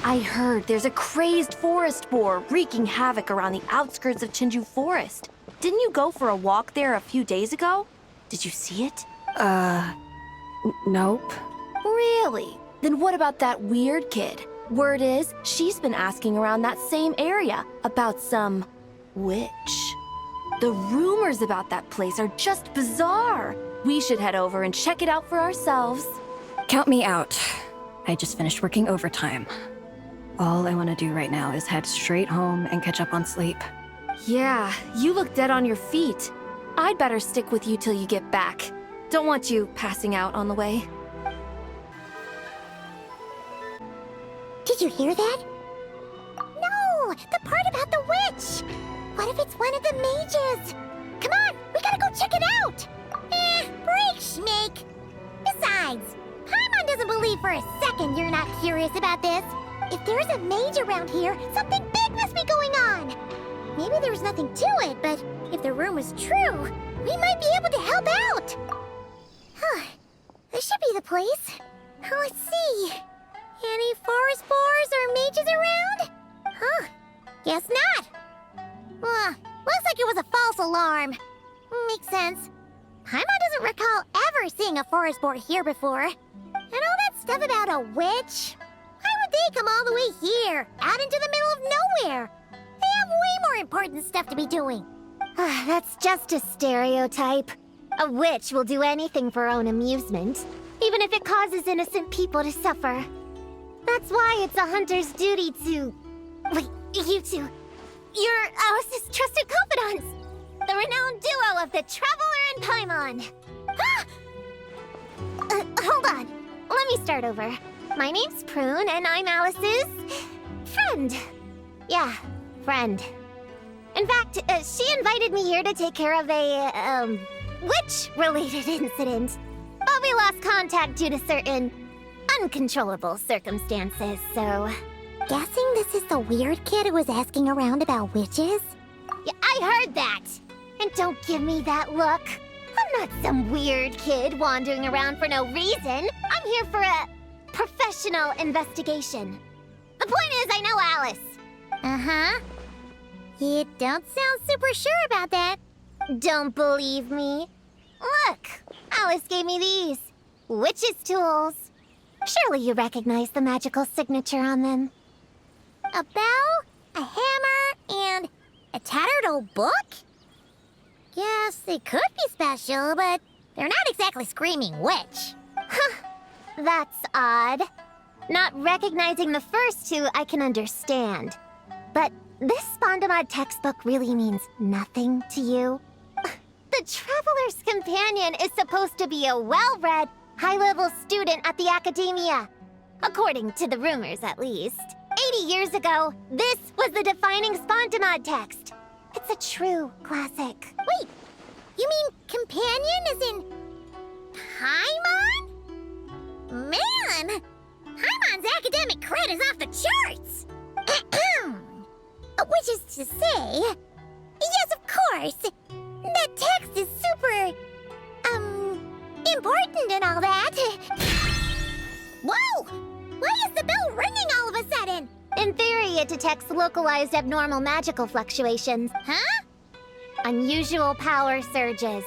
I heard there's a crazed forest boar wreaking havoc around the outskirts of Chinju Forest. Didn't you go for a walk there a few days ago? Did you see it? Nope. Really? Then what about that weird kid? Word is, she's been asking around that same area about some witch. The rumors about that place are just bizarre. We should head over and check it out for ourselves. Count me out. I just finished working overtime. All I want to do right now is head straight home and catch up on sleep. Yeah, you look dead on your feet. I'd better stick with you till you get back. Don't want you passing out on the way. Did you hear that? No! The part about the witch! What if it's one of the mages? Come on, we gotta go check it out! Break, Schmake! Besides, Paimon doesn't believe for a second you're not curious about this. If there's a mage around here, something big must be going on! Maybe there was nothing to it, but if the rumor was true, we might be able to help out! Huh. This should be the place. Let's see. Any forest boars or mages around? Huh. Guess not. Looks like it was a false alarm. Makes sense. Paimon doesn't recall ever seeing a forest boar here before. And all that stuff about a witch? Why would they come all the way here, out into the middle of nowhere? They have way more important stuff to be doing. That's just a stereotype. A witch will do anything for her own amusement, even if it causes innocent people to suffer. That's why it's a hunter's duty to... Wait, you two. You're Alice's trusted confidants. The renowned duo of the Traveler and Paimon. Hold on. Let me start over. My name's Prune, and I'm Alice's... friend. Yeah, friend. In fact, she invited me here to take care of a, witch-related incident. But we lost contact due to certain uncontrollable circumstances, so... Guessing this is the weird kid who was asking around about witches? Yeah, I heard that! And don't give me that look. I'm not some weird kid wandering around for no reason. I'm here for a professional investigation. The point is, I know Alice. Uh-huh. You don't sound super sure about that. Don't believe me? Look, Alice gave me these. Witch's tools. Surely you recognize the magical signature on them. A bell, a hammer, and a tattered old book? Yes, they could be special, but they're not exactly screaming witch. Huh, that's odd. Not recognizing the first two I can understand. But this Spondamod textbook really means nothing to you? The Traveler's Companion is supposed to be a well-read, high-level student at the Academia. According to the rumors, at least. 80 years ago, this was the defining Spondamod text. It's a true classic. Wait, you mean companion as in... Paimon? Man! Paimon's academic cred is off the charts! Which is to say... Yes, of course! That text is super... important and all that. Whoa! Why is the bell ringing all of a sudden? In theory, it detects localized abnormal magical fluctuations. Huh? Unusual power surges.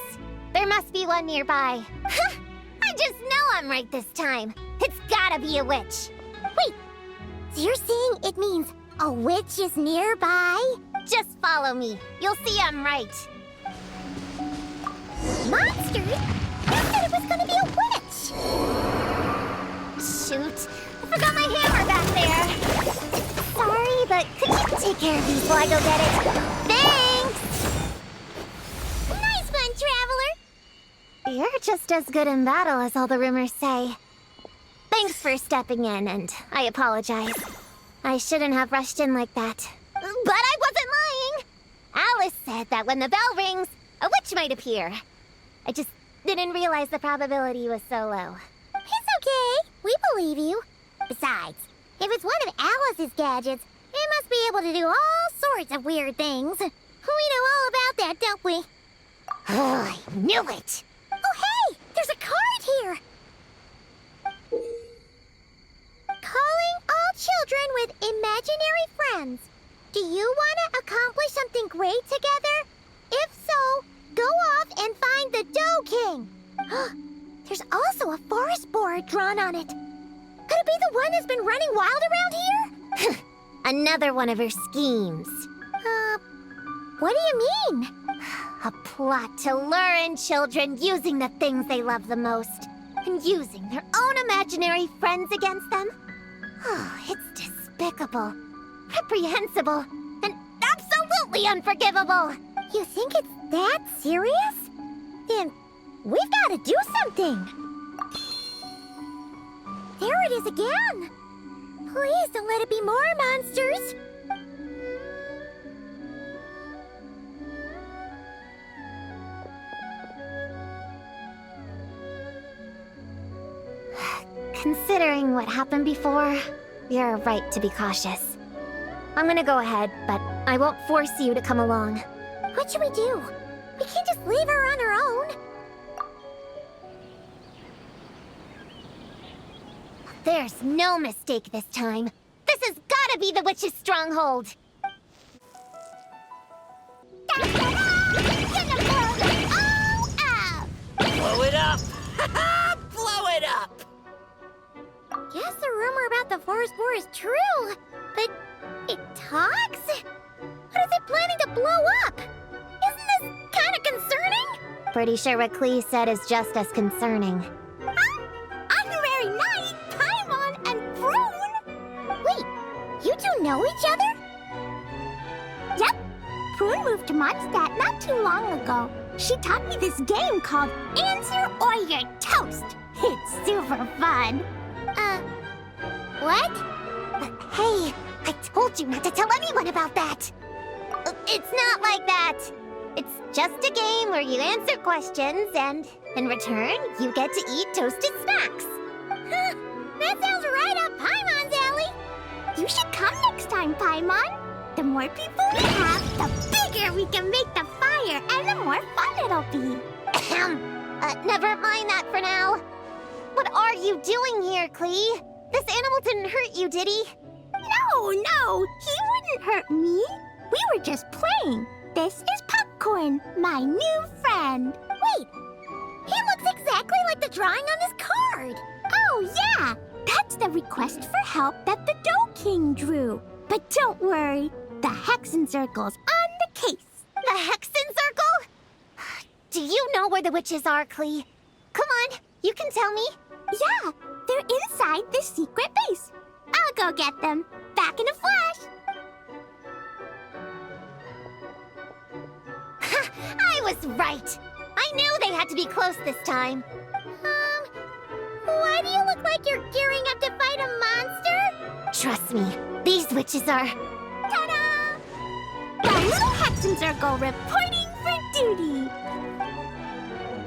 There must be one nearby. I just know I'm right this time. It's gotta be a witch. Wait, so you're saying it means a witch is nearby? Just follow me. You'll see I'm right. Monster? You said it was gonna be a witch! Shoot, I forgot my hammer back there. Sorry, but could you take care of these while I go get it? Thanks! Nice one, Traveler! You're just as good in battle as all the rumors say. Thanks for stepping in, and I apologize. I shouldn't have rushed in like that. But I wasn't lying! Alice said that when the bell rings, a witch might appear. I just didn't realize the probability was so low. It's okay. We believe you. Besides, if it's one of Alice's gadgets, it must be able to do all sorts of weird things. We know all about that, don't we? Oh, I knew it! Oh, hey! There's a card here! Calling all children with imaginary friends. Do you want to accomplish something great together? If so, go off and find the Dough King. There's also a forest board drawn on it. Could it be the one that's been running wild around here? Another one of her schemes. What do you mean? A plot to lure in children using the things they love the most, and using their own imaginary friends against them. It's despicable, reprehensible, and absolutely unforgivable. You think it's that serious? Then we've got to do something. There it is again. Please don't let it be more monsters. Considering what happened before, you're right to be cautious. I'm gonna go ahead, but I won't force you to come along. What should we do? We can't just leave her on her own. There's no mistake this time. This has gotta be the witch's stronghold. Blow it up! Blow it up! Guess the rumor about the forest boar is true, but it talks? What is it planning to blow up? Isn't this kind of concerning? Pretty sure what Klee said is just as concerning. Honorary Knight, Paimon, and Prune? Wait, you two know each other? Yep. Prune moved to Mondstadt not too long ago. She taught me this game called Answer or You're Toast. It's super fun. What? Hey, I told you not to tell anyone about that. It's not like that. It's just a game where you answer questions and, in return, you get to eat toasted snacks. That sounds right up Paimon's alley. You should come next time, Paimon. The more people we have, the bigger we can make the fire, and the more fun it'll be. Never mind that for now. What are you doing here, Klee? This animal didn't hurt you, did he? No, he wouldn't hurt me. We were just playing. This is Popcorn, my new friend. Wait, he looks exactly like the drawing on this card. Oh, yeah. That's the request for help that the Dough King drew. But don't worry, the Hexen Circle's on the case. The Hexen Circle? Do you know where the witches are, Klee? Come on, you can tell me. Yeah, they're inside the secret base. I'll go get them. Back in a flash. I was right. I knew they had to be close this time. Why do you look like you're gearing up to fight a monster? Trust me, these witches are... Ta-da! The little Hexen Circle reporting for duty.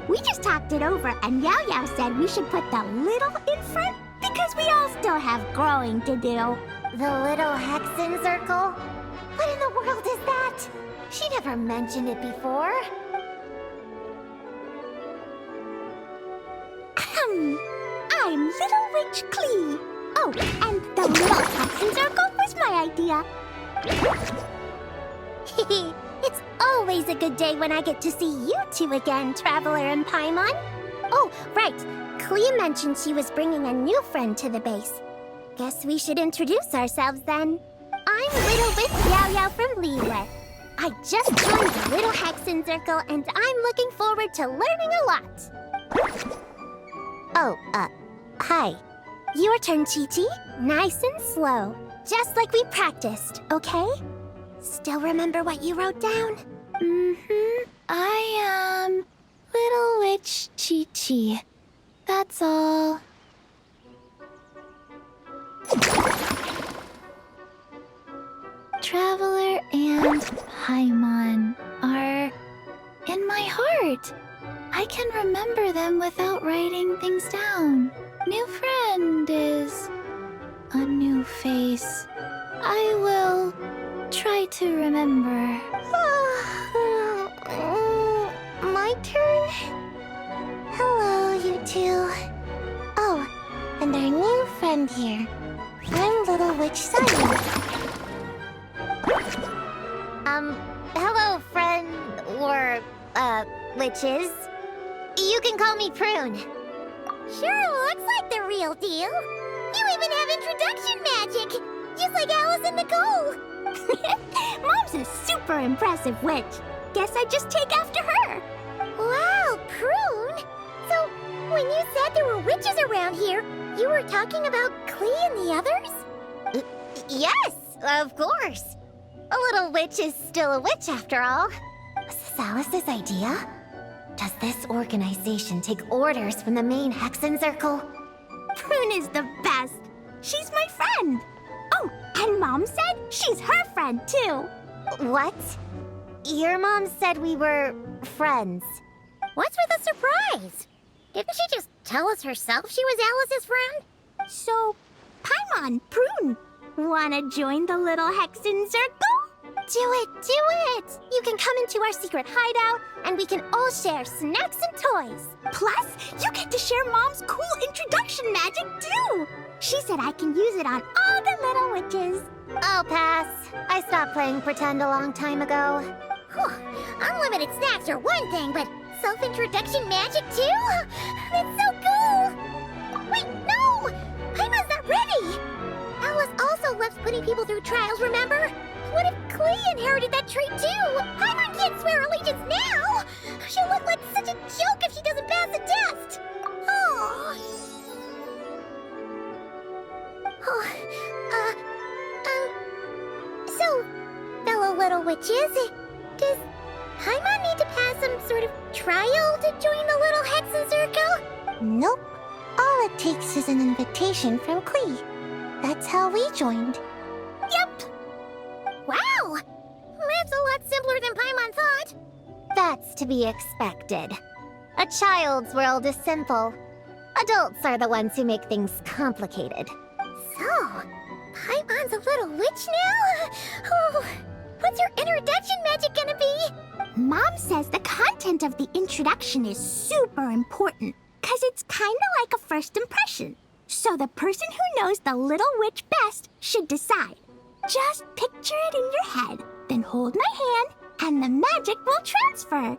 We just talked it over, and Yaoyao said we should put the little in front because we all still have growing to do. The little Hexen Circle? What in the world is that? She never mentioned it before. I'm Little Witch Klee. Oh, and the little Hexen Circle was my idea. It's always a good day when I get to see you two again, Traveler and Paimon. Oh, right. Klee mentioned she was bringing a new friend to the base. Guess we should introduce ourselves then. I'm Little Witch Yaoyao from Liyue. I just joined the Little Hexen Circle, and I'm looking forward to learning a lot. Oh, hi. Your turn, Qiqi. Nice and slow. Just like we practiced, okay? Still remember what you wrote down? I am Little Witch Qiqi. That's all. Traveler and Paimon are in my heart. I can remember them without writing things down. New friend is a new face. I will try to remember. My turn? Hello, you two. Oh, and our new friend here. I'm Little little witch Sayu. Hello, friend, or, witches. You can call me Prune. Sure looks like the real deal. You even have introduction magic, just like Alice and Nicole. Mom's a super impressive witch. Guess I just take after her. Wow, Prune! So, when you said there were witches around here, you were talking about Klee and the others? Yes, of course. A little witch is still a witch after all. Was this Alice's idea? Does this organization take orders from the main Hexen Circle? Prune is the best. She's my friend. Oh, and Mom said she's her friend too. What? Your mom said we were friends. What's with the surprise? Didn't she just tell us herself she was Alice's friend? So, Paimon, Prune, wanna join the little Hexen Circle? Do it, do it! You can come into our secret hideout, and we can all share snacks and toys. Plus, you get to share Mom's cool introduction magic too. She said I can use it on all the little witches. I'll pass. I stopped playing pretend a long time ago. Whew. Unlimited snacks are one thing, but self-introduction magic too? That's so cool! Wait, no! Paimon's not ready! Alice also loves putting people through trials, remember? What if Klee inherited that trait too? Paimon can't swear allegiance now! She'll look like such a joke if she doesn't pass the test! Oh. So, fellow little witches, does Paimon need to pass some sort of trial to join the little Hexen Circle? Nope. All it takes is an invitation from Klee. That's how we joined. Yep. Wow! That's a lot simpler than Paimon thought. That's to be expected. A child's world is simple. Adults are the ones who make things complicated. So, Paimon's a little witch now? Oh, what's her introduction magic gonna be? Mom says the content of the introduction is super important, because it's kind of like a first impression. So the person who knows the little witch best should decide. Just picture it in your head, then hold my hand, and the magic will transfer.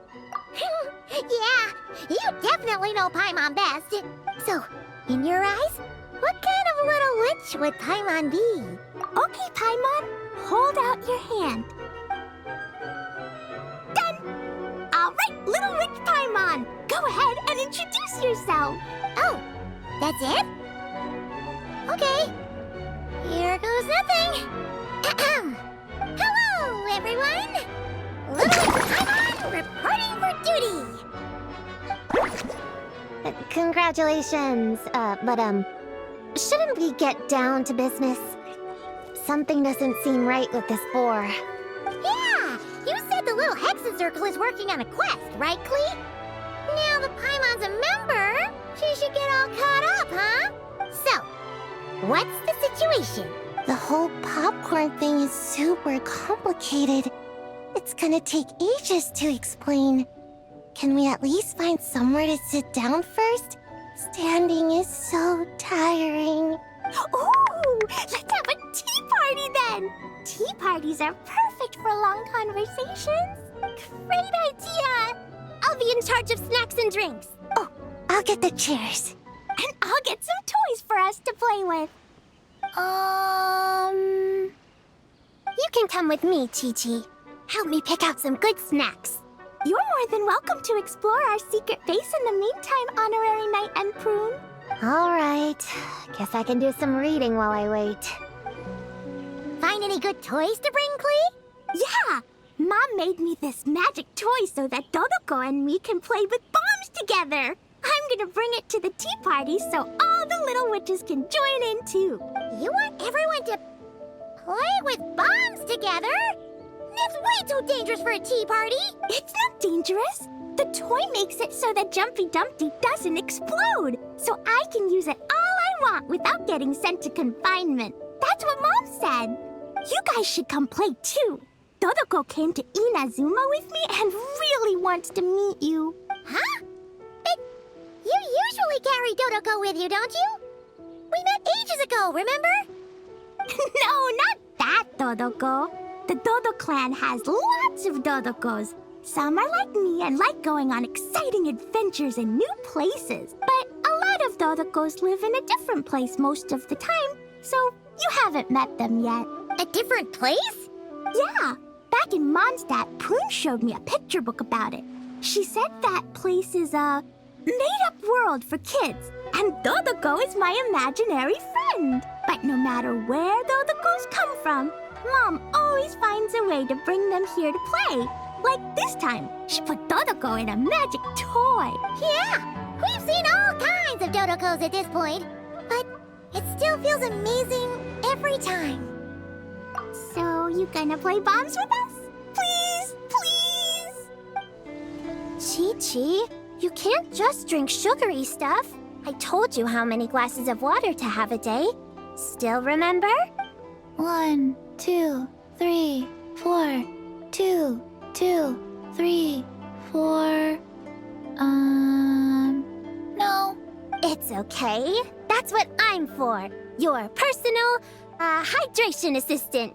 Yeah, you definitely know Paimon best. So, in your eyes, what kind of little witch would Paimon be? Okay, Paimon, hold out your hand. Done! All right, little witch Paimon, go ahead and introduce yourself. Oh, that's it? Okay, here goes nothing. Hello, everyone! Little witch Paimon reporting for duty! Congratulations, but shouldn't we get down to business? Something doesn't seem right with this boar. Yeah! You said the little Hexen Circle is working on a quest, right, Klee? Now that Paimon's a member, she should get all caught up, huh? So, what's the situation? The whole popcorn thing is super complicated. It's gonna take ages to explain. Can we at least find somewhere to sit down first? Standing is so tiring. Ooh, let's have a tea party then! Tea parties are perfect for long conversations. Great idea! I'll be in charge of snacks and drinks. Oh, I'll get the chairs. And I'll get some toys for us to play with. You can come with me, Qiqi. Help me pick out some good snacks. You're more than welcome to explore our secret base in the meantime, Honorary Knight and Prune. All right. Guess I can do some reading while I wait. Find any good toys to bring, Klee? Yeah! Mom made me this magic toy so that Dodoko and me can play with bombs together. I'm gonna bring it to the tea party so all the little witches can join in too. You want everyone to play with bombs together? That's way too dangerous for a tea party! It's not dangerous. The toy makes it so that Jumpy Dumpty doesn't explode, so I can use it all I want without getting sent to confinement. That's what Mom said. You guys should come play too. Dodoko came to Inazuma with me and really wants to meet you. Huh? But you usually carry Dodoko with you, don't you? We met ages ago, remember? No, not that Dodoko. The Dodo clan has lots of Dodokos. Some are like me and like going on exciting adventures in new places. But a lot of Dodokos live in a different place most of the time, so you haven't met them yet. A different place? Yeah, back in Mondstadt, Prune showed me a picture book about it. She said that place is a made-up world for kids, and Dodoko is my imaginary friend. But no matter where Dodokos come from, Mom always finds a way to bring them here to play. Like this time, she put Dodoko in a magic toy. Yeah, we've seen all kinds of Dodokos at this point, but it still feels amazing every time. So, you gonna play bombs with us? Please, please! Qiqi, you can't just drink sugary stuff. I told you how many glasses of water to have a day. Still remember? 1, 2, 3, 4. 2, 2, 3, 4. No. It's okay. That's what I'm for. Your personal, hydration assistant.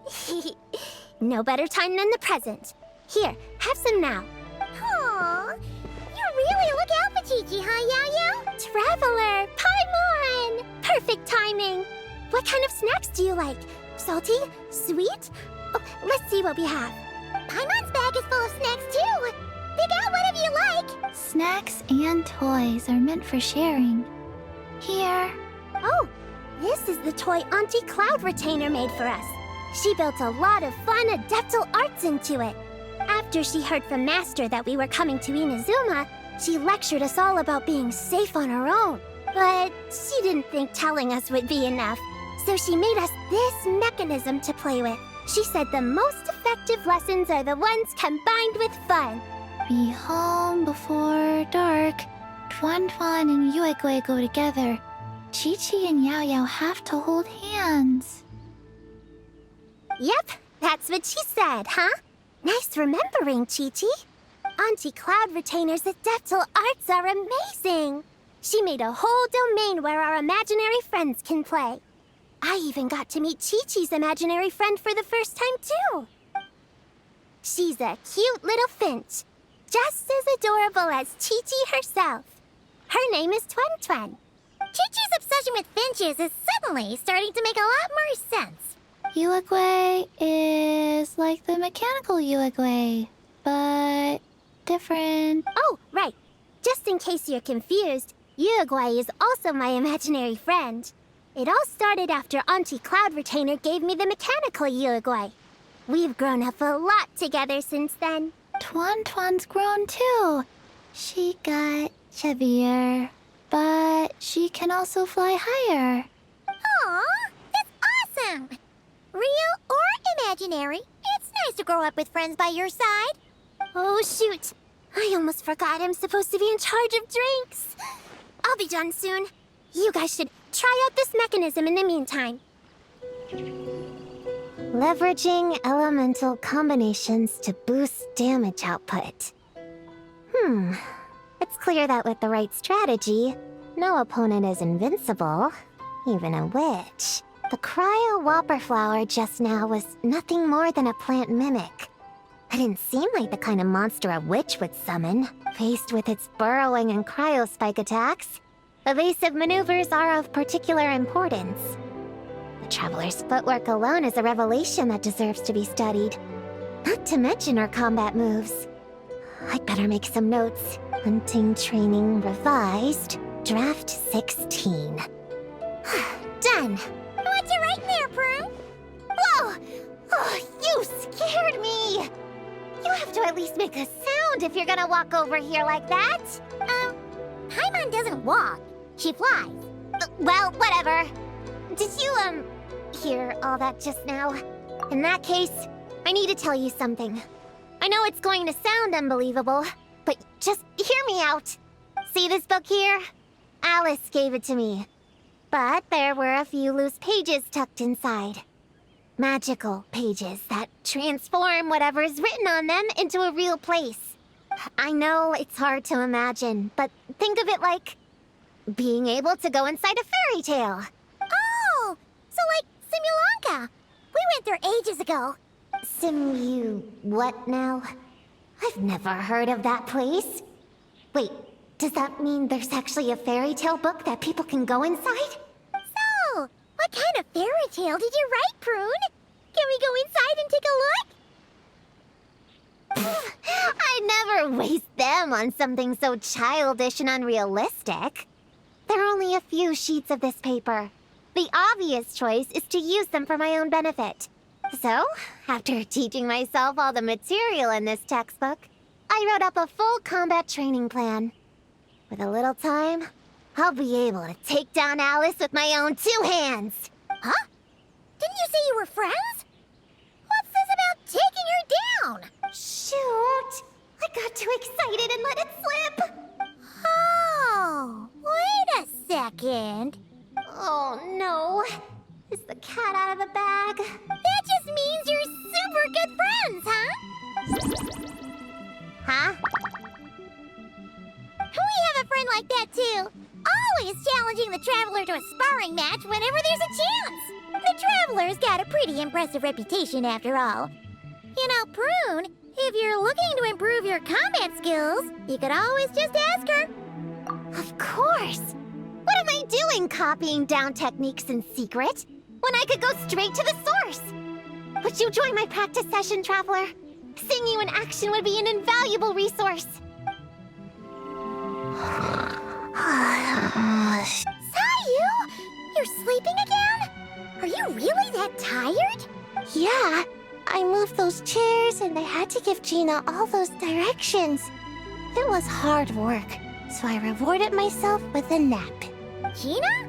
No better time than the present. Here, have some now. Aw, you really look out for Qiqi, huh, Yaoyao? Traveler, Paimon! Perfect timing. What kind of snacks do you like? Salty? Sweet? Oh, let's see what we have. Paimon's bag is full of snacks, too. Pick out whatever you like. Snacks and toys are meant for sharing. Here. Oh, this is the toy Auntie Cloud Retainer made for us. She built a lot of fun adeptal arts into it. After she heard from Master that we were coming to Inazuma, she lectured us all about being safe on her own. But she didn't think telling us would be enough, so she made us this mechanism to play with. She said the most effective lessons are the ones combined with fun. Be home before dark. Tuan Tuan and Yuegui go together. Qiqi and Yaoyao have to hold hands. Yep, that's what she said, huh? Nice remembering, Qiqi. Auntie Cloud Retainer's adeptal arts are amazing. She made a whole domain where our imaginary friends can play. I even got to meet Qiqi's imaginary friend for the first time, too. She's a cute little finch, just as adorable as Qiqi herself. Her name is Tuan Tuan. Qiqi's obsession with finches is suddenly starting to make a lot more sense. Yuegui is like the mechanical Yuegui, but different. Oh, right. Just in case you're confused, Yuegui is also my imaginary friend. It all started after Auntie Cloud Retainer gave me the mechanical Yuegui. We've grown up a lot together since then. Tuan Tuan's grown too. She got chubbier, but she can also fly higher. Aw, that's awesome! Real or imaginary, it's nice to grow up with friends by your side. Oh, shoot. I almost forgot I'm supposed to be in charge of drinks. I'll be done soon. You guys should try out this mechanism in the meantime. Leveraging elemental combinations to boost damage output. It's clear that with the right strategy, no opponent is invincible, even a witch. The cryo whopper flower just now was nothing more than a plant mimic. It didn't seem like the kind of monster a witch would summon. Faced with its burrowing and cryospike attacks, evasive maneuvers are of particular importance. The Traveler's footwork alone is a revelation that deserves to be studied. Not to mention her combat moves. I'd better make some notes. Hunting Training Revised, Draft 16. Done! What you writing there, Prune? Whoa! Oh, you scared me! You have to at least make a sound if you're gonna walk over here like that. Paimon doesn't walk. She flies. Well, whatever. Did you, hear all that just now? In that case, I need to tell you something. I know it's going to sound unbelievable, but just hear me out. See this book here? Alice gave it to me. But there were a few loose pages tucked inside. Magical pages that transform whatever is written on them into a real place. I know it's hard to imagine, but think of it like being able to go inside a fairy tale. Oh, so like Simulanka, left her ages ago. Simu what now? I've never heard of that place. Wait, does that mean there's actually a fairy tale book that people can go inside? So, what kind of fairy tale did you write, Prune? Can we go inside and take a look? I never waste them on something so childish and unrealistic. There are only a few sheets of this paper. The obvious choice is to use them for my own benefit. So, after teaching myself all the material in this textbook, I wrote up a full combat training plan. With a little time, I'll be able to take down Alice with my own 2 hands. Huh? Didn't you say you were friends? What's this about taking her down? Shoot! I got too excited and let it slip! Oh, wait a second. Oh no! Is the cat out of the bag? That just means you're super good friends, huh? Huh? We have a friend like that too. Always challenging the Traveler to a sparring match whenever there's a chance. The Traveler's got a pretty impressive reputation after all. You know, Prune, if you're looking to improve your combat skills, you could always just ask her. Of course! What am I doing copying down techniques in secret, when I could go straight to the source? Would you join my practice session, Traveler? Seeing you in action would be an invaluable resource. Sayu! You're sleeping again? Are you really that tired? Yeah, I moved those chairs and I had to give Gina all those directions. It was hard work, so I rewarded myself with a nap. Gina?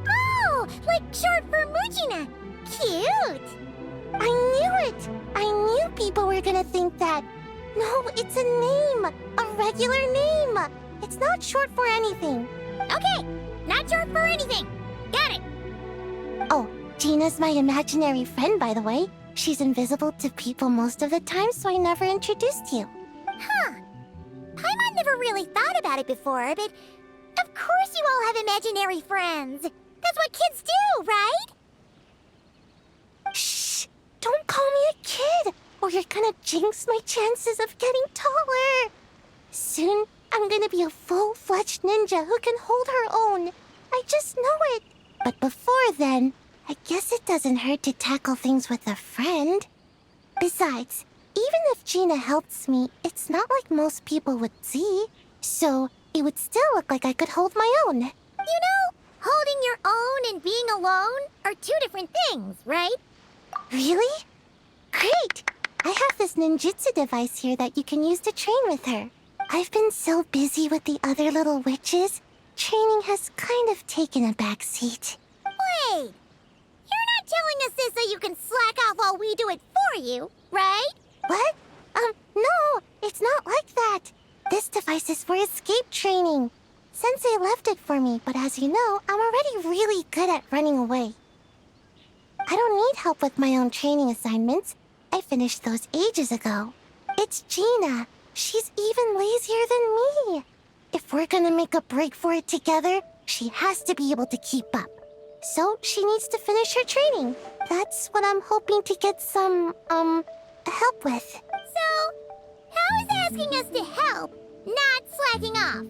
Oh, like short for Mujina. Cute. I knew it! I knew people were gonna think that. No, it's a name. A regular name. It's not short for anything. Okay, not short for anything. Got it. Oh, Gina's my imaginary friend, by the way. She's invisible to people most of the time, so I never introduced you. Huh. Paimon never really thought about it before, but of course you all have imaginary friends. That's what kids do, right? Shh! Don't call me a kid, or you're gonna jinx my chances of getting taller. Soon, I'm gonna be a full-fledged ninja who can hold her own. I just know it. But before then, I guess it doesn't hurt to tackle things with a friend. Besides, even if Gina helps me, it's not like most people would see. So, it would still look like I could hold my own. You know, holding your own and being alone are 2 different things, right? Really? Great! I have this ninjutsu device here that you can use to train with her. I've been so busy with the other little witches, training has kind of taken a back seat. Wait! You're not telling us this so you can slack off while we do it for you, right? What? No, it's not like that. This device is for escape training. Sensei left it for me, but as you know, I'm already really good at running away. I don't need help with my own training assignments. I finished those ages ago. It's Gina. She's even lazier than me. If we're gonna make a break for it together, she has to be able to keep up. So she needs to finish her training. That's what I'm hoping to get some, help with. So, how is asking us to help not slacking off?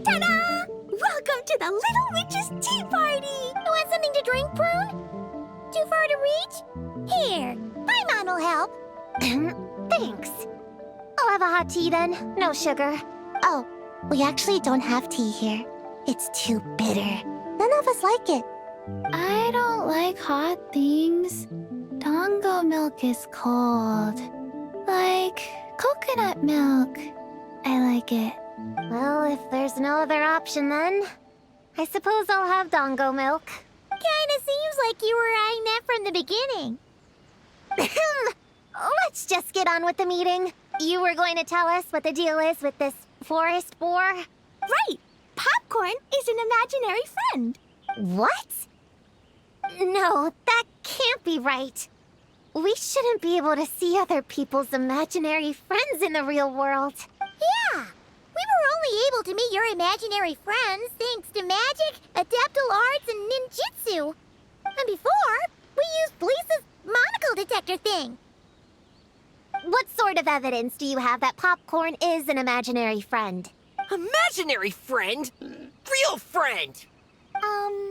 Ta-da! Welcome to the Little Witch's Tea Party! You want something to drink, Prune? Too far to reach? Here, Paimon will help. Thanks. I'll have a hot tea then. No sugar. Oh, we actually don't have tea here. It's too bitter. None of us like it. I don't like hot things. Dango milk is cold. Like coconut milk. I like it. Well, if there's no other option then, I suppose I'll have Dango milk. Kinda seems like you were eyeing that from the beginning. Let's just get on with the meeting. You were going to tell us what the deal is with this forest boar? Right! Popcorn is an imaginary friend. What? No, that can't be right. We shouldn't be able to see other people's imaginary friends in the real world. Yeah! We were only able to meet your imaginary friends thanks to magic, adaptal arts, and ninjutsu. And before, we used bleach kind of evidence do you have that Popcorn is an imaginary friend? Imaginary friend? Real friend! I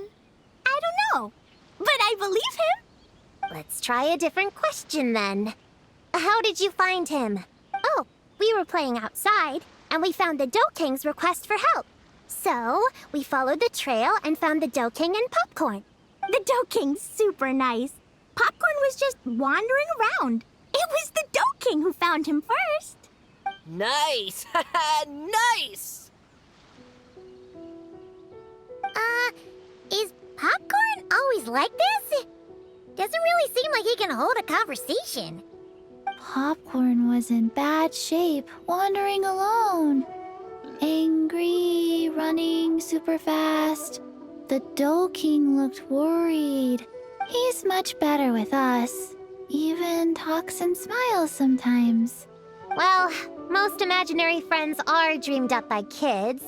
don't know. But I believe him. Let's try a different question then. How did you find him? Oh, we were playing outside, and we found the Dough King's request for help. So, we followed the trail and found the Dough King and Popcorn. The Dough King's super nice. Popcorn was just wandering around. It was the Dough King who found him first. Nice! Nice! Is Popcorn always like this? Doesn't really seem like he can hold a conversation. Popcorn was in bad shape, wandering alone. Angry, running super fast. The Dough King looked worried. He's much better with us. Even talks and smiles sometimes. Well, most imaginary friends are dreamed up by kids.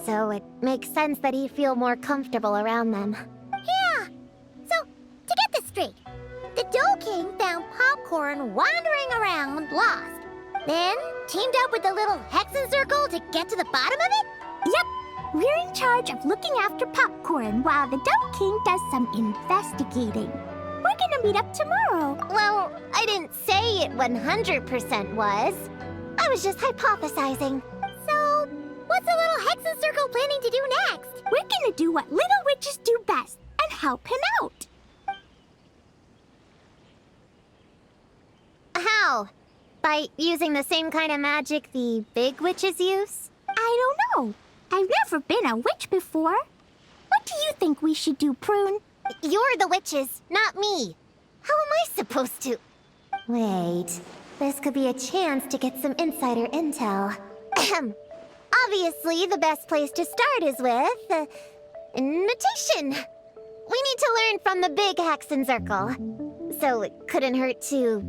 So it makes sense that he'd feel more comfortable around them. Yeah! So, to get this straight, the Dough King found Popcorn wandering around, lost. Then teamed up with the little Hexen Circle to get to the bottom of it? Yep. We're in charge of looking after Popcorn while the Dough King does some investigating. We're gonna meet up tomorrow. Well, I didn't say it 100% was. I was just hypothesizing. So, what's the little Hexen Circle planning to do next? We're gonna do what little witches do best and help him out. How? By using the same kind of magic the big witches use? I don't know. I've never been a witch before. What do you think we should do, Prune? You're the witches, not me. How am I supposed to... Wait, this could be a chance to get some insider intel. Ahem. Obviously, the best place to start is with... invitation. We need to learn from the big Hexen Circle. So it couldn't hurt to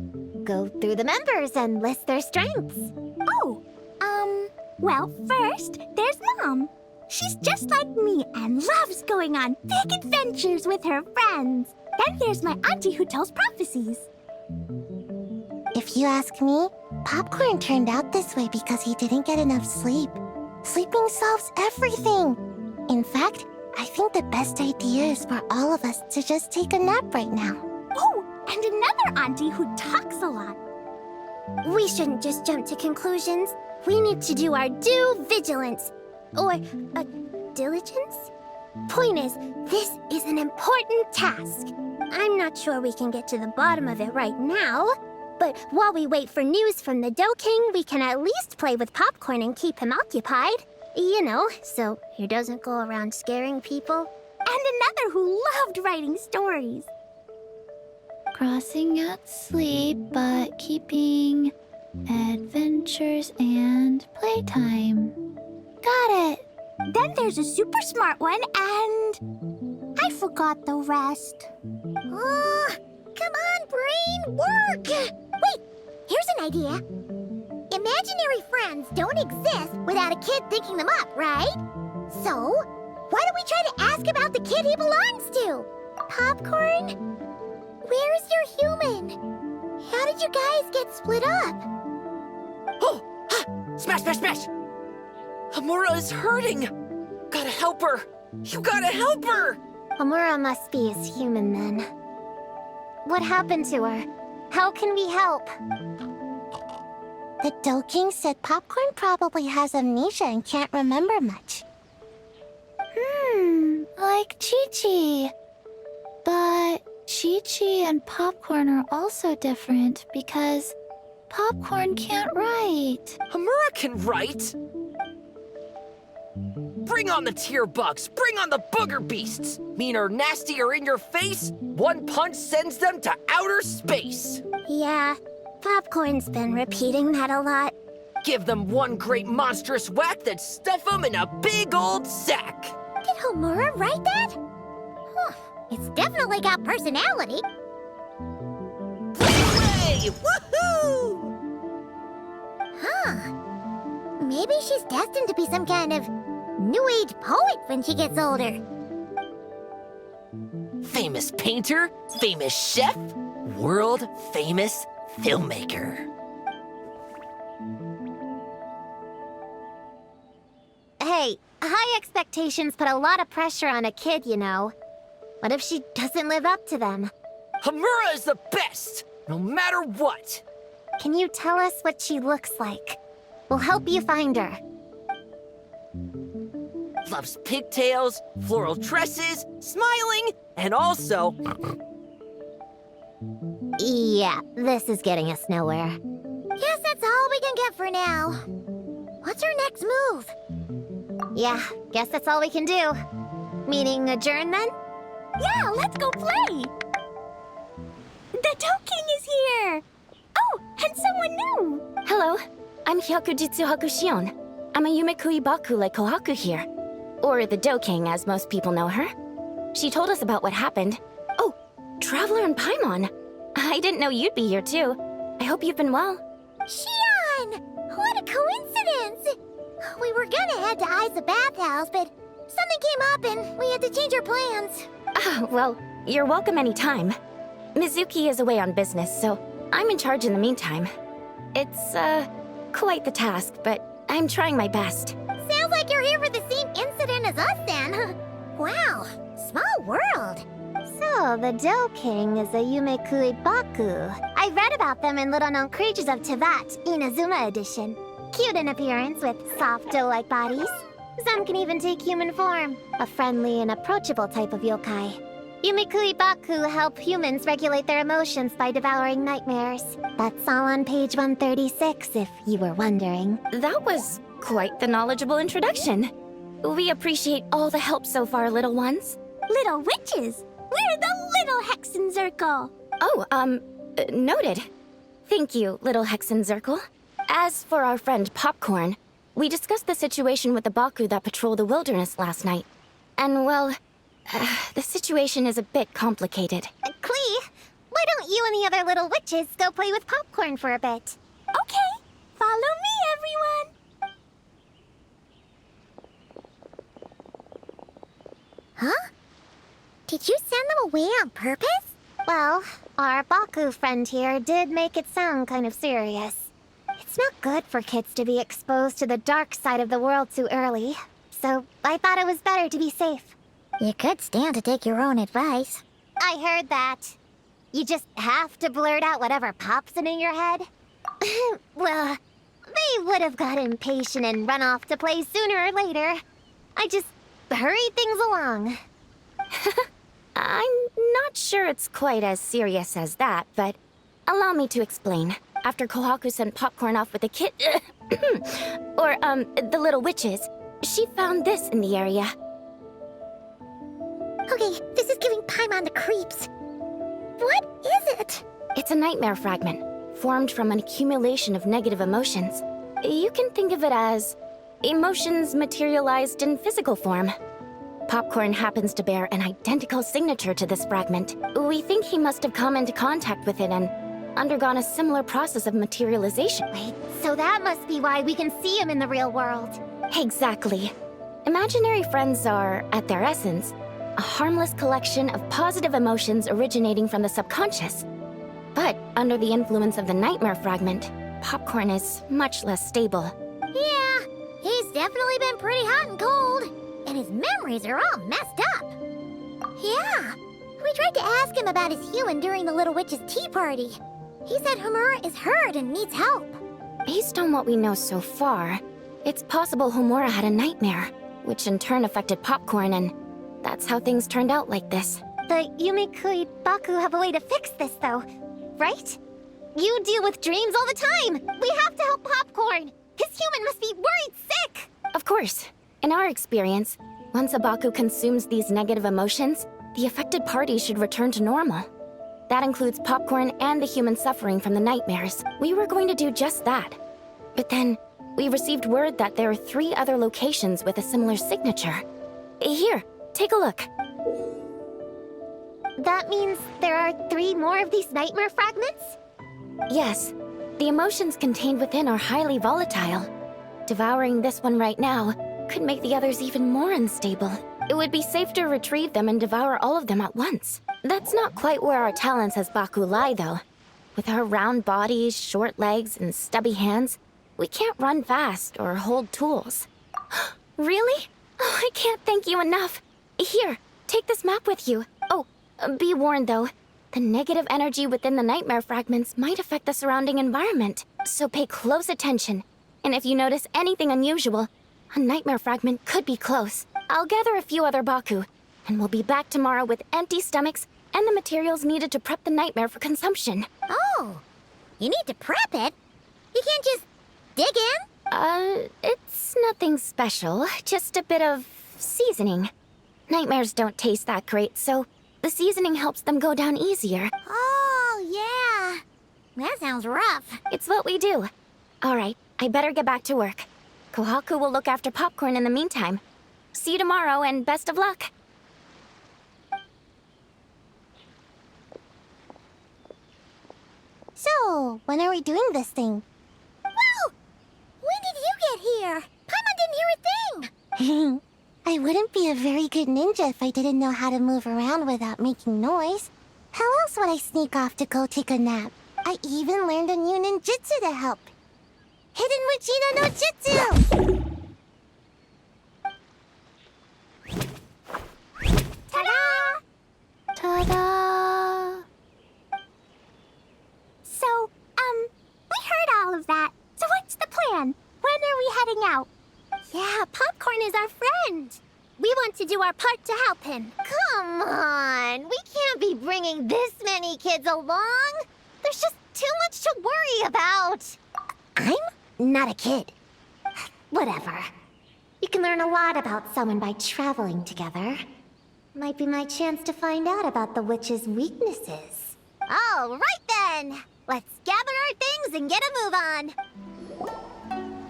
go through the members and list their strengths. Oh, well, first, there's Mom. She's just like me and loves going on big adventures with her friends. Then there's my auntie who tells prophecies. If you ask me, Popcorn turned out this way because he didn't get enough sleep. Sleeping solves everything. In fact, I think the best idea is for all of us to just take a nap right now. Oh, and another auntie who talks a lot. We shouldn't just jump to conclusions. We need to do our due vigilance. Or, diligence? Point is, this is an important task. I'm not sure we can get to the bottom of it right now, but while we wait for news from the Dough King, we can at least play with Popcorn and keep him occupied. You know, so he doesn't go around scaring people. And another who loved writing stories. Crossing out sleep, but keeping adventures and playtime. Got it. Then there's a super smart one, and I forgot the rest. Oh, come on, brain, work! Wait, here's an idea. Imaginary friends don't exist without a kid thinking them up, right? So, why don't we try to ask about the kid he belongs to? Popcorn? Where's your human? How did you guys get split up? Oh! Ha! Smash, smash, smash! Amura is hurting! Gotta help her! You gotta help her! Amura must be his human then. What happened to her? How can we help? The Dough King said Popcorn probably has amnesia and can't remember much. Like Qiqi. But Qiqi and Popcorn are also different because Popcorn can't write. Amura can write! Bring on the tear bugs! Bring on the booger beasts! Mean or nasty or in your face, one punch sends them to outer space! Yeah, Popcorn's been repeating that a lot. Give them one great monstrous whack, then stuff them in a big old sack! Did Homura write that? Huh, it's definitely got personality. Hooray! Woohoo! Huh. Maybe she's destined to be some kind of New Age poet when she gets older. Famous painter, famous chef, world famous filmmaker. High expectations put a lot of pressure on a kid, you know. What if she doesn't live up to them? Homura is the best, no matter what. Can you tell us what she looks like? We'll help you find her. Loves pigtails, floral tresses, smiling, and also... Yeah, this is getting us nowhere. Guess that's all we can get for now. What's our next move? Yeah, guess that's all we can do. Meaning adjourn then? Yeah, let's go play! The Dough King is here! Oh, and someone new! Hello, I'm Hyakujitsuhaku Shion. I'm a Yumekui Baku like Kohaku here. Or the Dough King, as most people know her. She told us about what happened. Oh, Traveler and Paimon. I didn't know you'd be here too. I hope you've been well. Shion! What a coincidence! We were gonna head to Aisa Bathhouse, but something came up and we had to change our plans. Ah, well, you're welcome anytime. Mizuki is away on business, so I'm in charge in the meantime. It's, quite the task, but I'm trying my best. Sounds like you're here for the same incident as us then. Wow, small world. So, the Dough King is a Yumekui Baku. I read about them in Little Known Creatures of Teyvat, Inazuma edition. Cute in appearance with soft dough-like bodies. Some can even take human form. A friendly and approachable type of yokai. Yumekui Baku help humans regulate their emotions by devouring nightmares. That's all on page 136, if you were wondering. That was quite the knowledgeable introduction. We appreciate all the help so far, little ones. Little witches! We're the Little Hexen Circle! Oh, noted. Thank you, little Hexen Circle. As for our friend Popcorn, we discussed the situation with the Baku that patrol the wilderness last night. And, well, the situation is a bit complicated. Klee, why don't you and the other little witches go play with Popcorn for a bit? Okay, follow me, everyone! Huh? Did you send them away on purpose? Well, our Baku friend here did make it sound kind of serious. It's not good for kids to be exposed to the dark side of the world too early, so I thought it was better to be safe. You could stand to take your own advice. I heard that. You just have to blurt out whatever pops in your head? Well, they would have got impatient and run off to play sooner or later. I just hurried things along. I'm not sure it's quite as serious as that, but allow me to explain. After Kohaku sent Popcorn off with the kid... the little witches, she found this in the area. Okay, this is giving Paimon the creeps. What is it? It's a nightmare fragment, formed from an accumulation of negative emotions. You can think of it as emotions materialized in physical form. Popcorn happens to bear an identical signature to this fragment. We think he must have come into contact with it and undergone a similar process of materialization. Wait, so that must be why we can see him in the real world. Exactly. Imaginary friends are, at their essence, a harmless collection of positive emotions originating from the subconscious. But under the influence of the nightmare fragment, Popcorn is much less stable. Yeah, he's definitely been pretty hot and cold, and his memories are all messed up. Yeah, we tried to ask him about his human during the Little Witch's tea party. He said Homura is hurt and needs help. Based on what we know so far, it's possible Homura had a nightmare, which in turn affected Popcorn, and that's how things turned out like this. The Yumekui Baku have a way to fix this, though, right? You deal with dreams all the time! We have to help Popcorn! His human must be worried sick! Of course. In our experience, once a Baku consumes these negative emotions, the affected party should return to normal. That includes Popcorn and the human suffering from the nightmares. We were going to do just that. But then, we received word that there are 3 other locations with a similar signature. Here, take a look. That means there are 3 more of these nightmare fragments? Yes, the emotions contained within are highly volatile. Devouring this one right now could make the others even more unstable. It would be safe to retrieve them and devour all of them at once. That's not quite where our talents as Baku lie, though. With our round bodies, short legs, and stubby hands, we can't run fast or hold tools. Really? Oh, I can't thank you enough. Here, take this map with you. Oh, be warned though. The negative energy within the nightmare fragments might affect the surrounding environment, so pay close attention. And if you notice anything unusual, a nightmare fragment could be close. I'll gather a few other Baku, and we'll be back tomorrow with empty stomachs and the materials needed to prep the nightmare for consumption. Oh, you need to prep it? You can't just dig in? It's nothing special, just a bit of seasoning. Nightmares don't taste that great, so the seasoning helps them go down easier. Oh, yeah. That sounds rough. It's what we do. All right, I better get back to work. Kohaku will look after popcorn in the meantime. See you tomorrow, and best of luck. So, when are we doing this thing? Whoa! When did you get here? Paimon didn't hear a thing! I wouldn't be a very good ninja if I didn't know how to move around without making noise. How else would I sneak off to go take a nap? I even learned a new ninjutsu to help. Hidden Wachino no Jutsu! Ta-da! Ta-da! So, we heard all of that. So what's the plan? When are we heading out? Yeah, Popcorn is our friend. We want to do our part to help him. Come on, we can't be bringing this many kids along. There's just too much to worry about. I'm not a kid. Whatever. You can learn a lot about someone by traveling together. Might be my chance to find out about the witch's weaknesses. All right then. Let's gather our things and get a move on.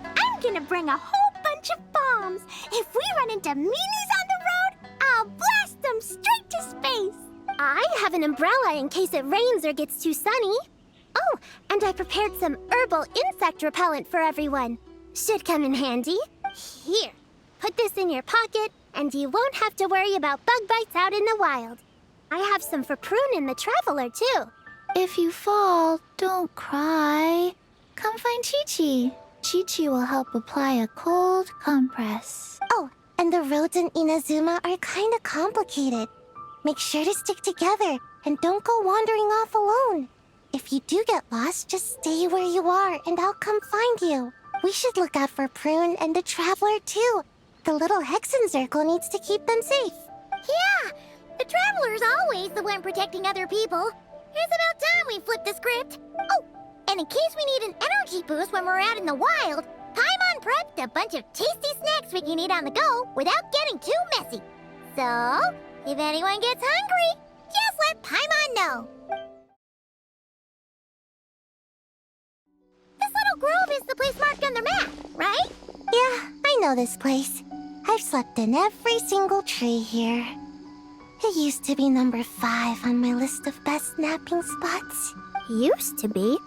I'm gonna bring a whole bunch of bombs. If we run into meanies on the road, I'll blast them straight to space. I have an umbrella in case it rains or gets too sunny. Oh, and I prepared some herbal insect repellent for everyone. Should come in handy. Here, put this in your pocket, and you won't have to worry about bug bites out in the wild. I have some for Prune and the Traveler, too. If you fall, don't cry. Come find Qiqi. Qiqi will help apply a cold compress. Oh, and the roads in Inazuma are kinda complicated. Make sure to stick together, and don't go wandering off alone. If you do get lost, just stay where you are, and I'll come find you. We should look out for Prune and the Traveler, too. The little Hexen Circle needs to keep them safe. Yeah, the Traveler's always the one protecting other people. It's about time we flipped the script. Oh, and in case we need an energy boost when we're out in the wild, Paimon prepped a bunch of tasty snacks we can eat on the go without getting too messy. So, if anyone gets hungry, just let Paimon know. This little grove is the place marked on the map, right? Yeah, I know this place. I've slept in every single tree here. It used to be number 5 on my list of best napping spots. Used to be?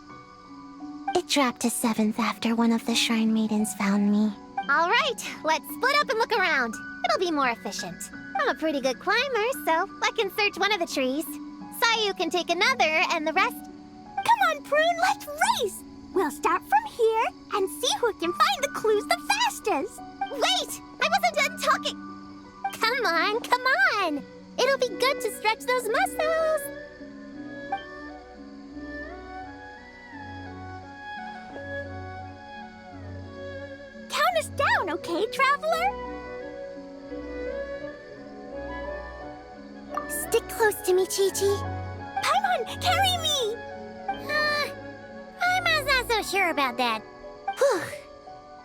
It dropped to 7th after one of the Shrine Maidens found me. All right, let's split up and look around. It'll be more efficient. I'm a pretty good climber, so I can search one of the trees. Sayu can take another, and the rest... Come on, Prune, let's race! We'll start from here and see who can find the clues the fastest. Wait! I wasn't done talking! Come on, come on! It'll be good to stretch those muscles! Count us down, okay, Traveler? Stick close to me, Qiqi. Paimon, carry me! Paimon's not so sure about that. Whew.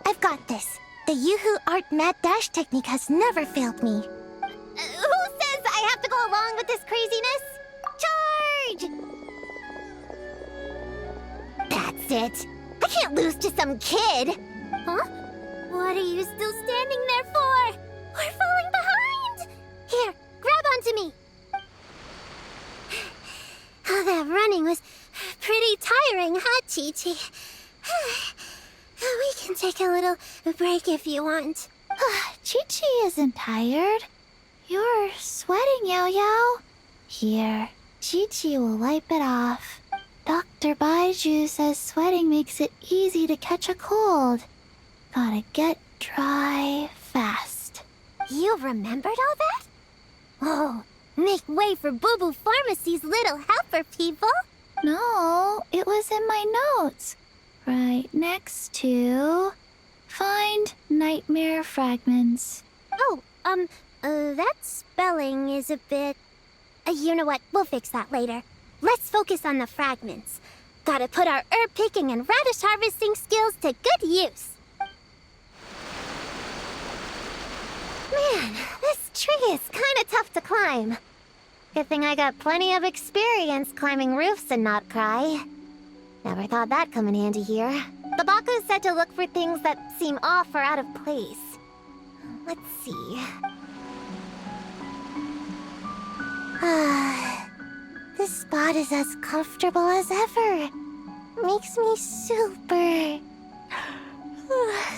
I've got this. The Yuhu Art Mad Dash technique has never failed me. Who says I have to go along with this craziness? Charge! That's it. I can't lose to some kid. Huh? What are you still standing there for? We're falling behind! Here, grab onto me. Oh, that running was pretty tiring, huh, Qiqi? We can take a little break if you want. Qiqi isn't tired. You're sweating, Yaoyao. Here, Qiqi will wipe it off. Dr. Baiju says sweating makes it easy to catch a cold. Gotta get dry fast. You remembered all that? Oh, make way for Boo Boo Pharmacy's little helper, people. No, it was in my notes. Right next to... Find nightmare fragments. Oh, that spelling is a bit... you know what? We'll fix that later. Let's focus on the fragments. Gotta put our herb picking and radish harvesting skills to good use. Man, this tree is kinda tough to climb. Good thing I got plenty of experience climbing roofs in Nod-Krai. Never thought that'd come in handy here. The Baku said to look for things that seem off or out of place. Let's see. This spot is as comfortable as ever. Makes me super...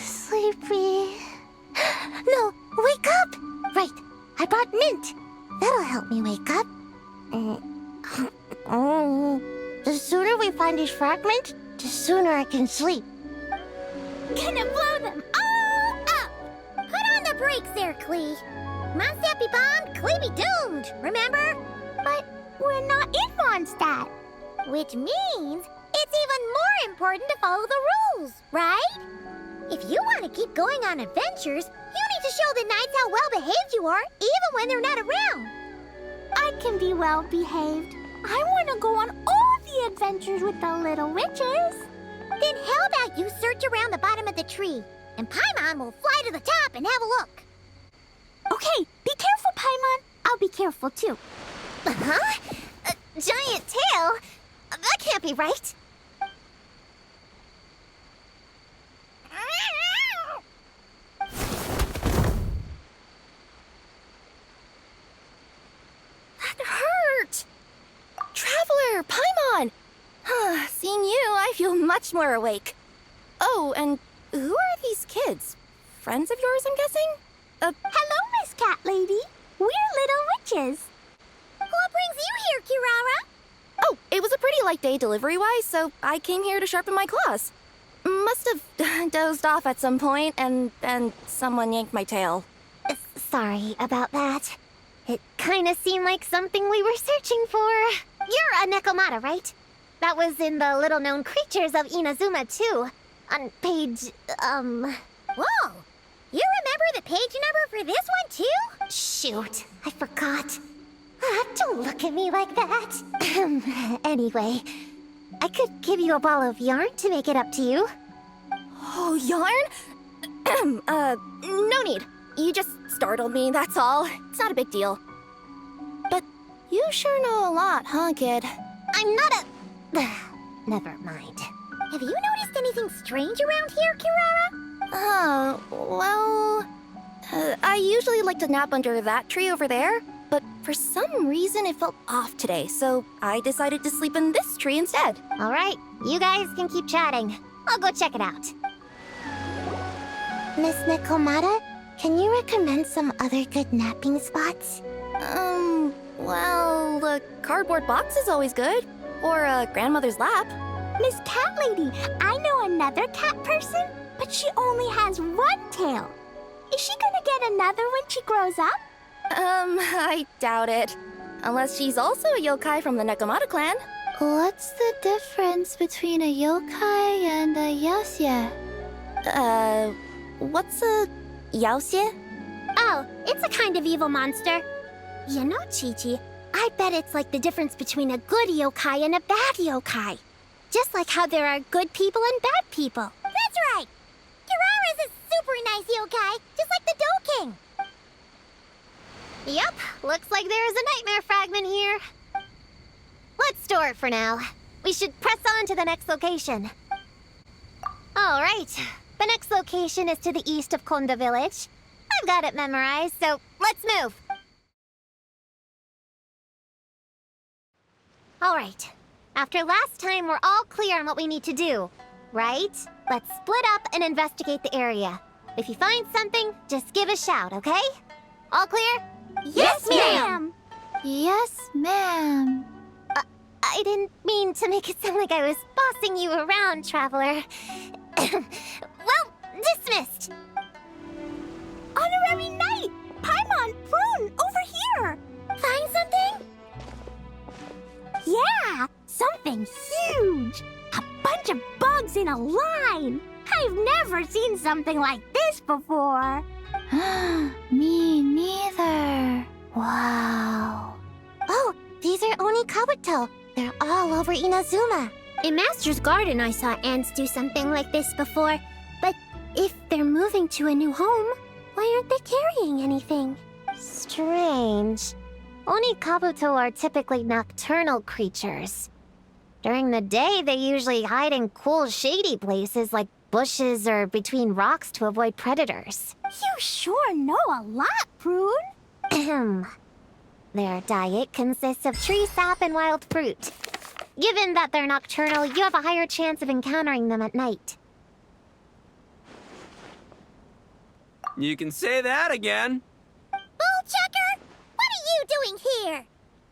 sleepy. No, wake up! Right, I brought mint. That'll help me wake up. The sooner we find these fragments, the sooner I can sleep. Gonna blow them all up! Put on the brakes there, Klee. Mondstadt be bombed, Klee be doomed, remember? But we're not in Mondstadt. Which means it's even more important to follow the rules, right? If you want to keep going on adventures, you need to show the knights how well-behaved you are, even when they're not around. I can be well behaved. I want to go on all the adventures with the little witches. Then how about you search around the bottom of the tree, and Paimon will fly to the top and have a look. Okay, be careful, Paimon. I'll be careful too. Huh? A giant tail? That can't be right. That hurt! Traveler, Paimon! Seeing you, I feel much more awake. Oh, and who are these kids? Friends of yours, I'm guessing? Hello, Miss Cat Lady. We're little witches. What brings you here, Kirara? Oh, it was a pretty light day delivery-wise, so I came here to sharpen my claws. Must have dozed off at some point, and then someone yanked my tail. Sorry about that. It kinda seemed like something we were searching for. You're a Nekomata, right? That was in the little-known creatures of Inazuma, too. On page, Whoa! You remember the page number for this one, too? Shoot, I forgot. Don't look at me like that. Anyway, I could give you a ball of yarn to make it up to you. Oh, yarn? No need. You just startled me, that's all. It's not a big deal. But you sure know a lot, huh, kid? I'm not a... Never mind. Have you noticed anything strange around here, Kirara? Well... I usually like to nap under that tree over there, but for some reason it felt off today, so I decided to sleep in this tree instead. All right, you guys can keep chatting. I'll go check it out. Miss Nekomata, can you recommend some other good napping spots? Well, the cardboard box is always good. Or a grandmother's lap. Miss Cat Lady, I know another cat person, but she only has one tail. Is she gonna get another when she grows up? I doubt it. Unless she's also a yokai from the Nekomata clan. What's the difference between a yokai and a yaoxie? What's a yaoxie? Oh, it's a kind of evil monster. You know, Qiqi, I bet it's like the difference between a good yokai and a bad yokai. Just like how there are good people and bad people. That's right! Kirara's a super nice yokai, just like the Doe King. Yep, looks like there's a nightmare fragment here. Let's store it for now. We should press on to the next location. Alright, the next location is to the east of Konda Village. I've got it memorized, so let's move. Alright, after last time we're all clear on what we need to do, right? Let's split up and investigate the area. If you find something, just give a shout, okay? All clear? Yes, ma'am! Yes, ma'am. I didn't mean to make it sound like I was bossing you around, Traveler. Well, dismissed! Honorary Knight! on, Prune, over here! Find something? Yeah, something huge! A bunch of bugs in a line! I've never seen something like this before! Me neither. Wow. Oh, these are Onikabuto. They're all over Inazuma. In Master's Garden, I saw ants do something like this before. But if they're moving to a new home, why aren't they carrying anything? Strange. Onikabuto are typically nocturnal creatures. During the day, they usually hide in cool, shady places like bushes or between rocks to avoid predators. You sure know a lot, Prune. Ahem. Their diet consists of tree sap and wild fruit. Given that they're nocturnal, you have a higher chance of encountering them at night. You can say that again. Bullchecker! What are you doing here?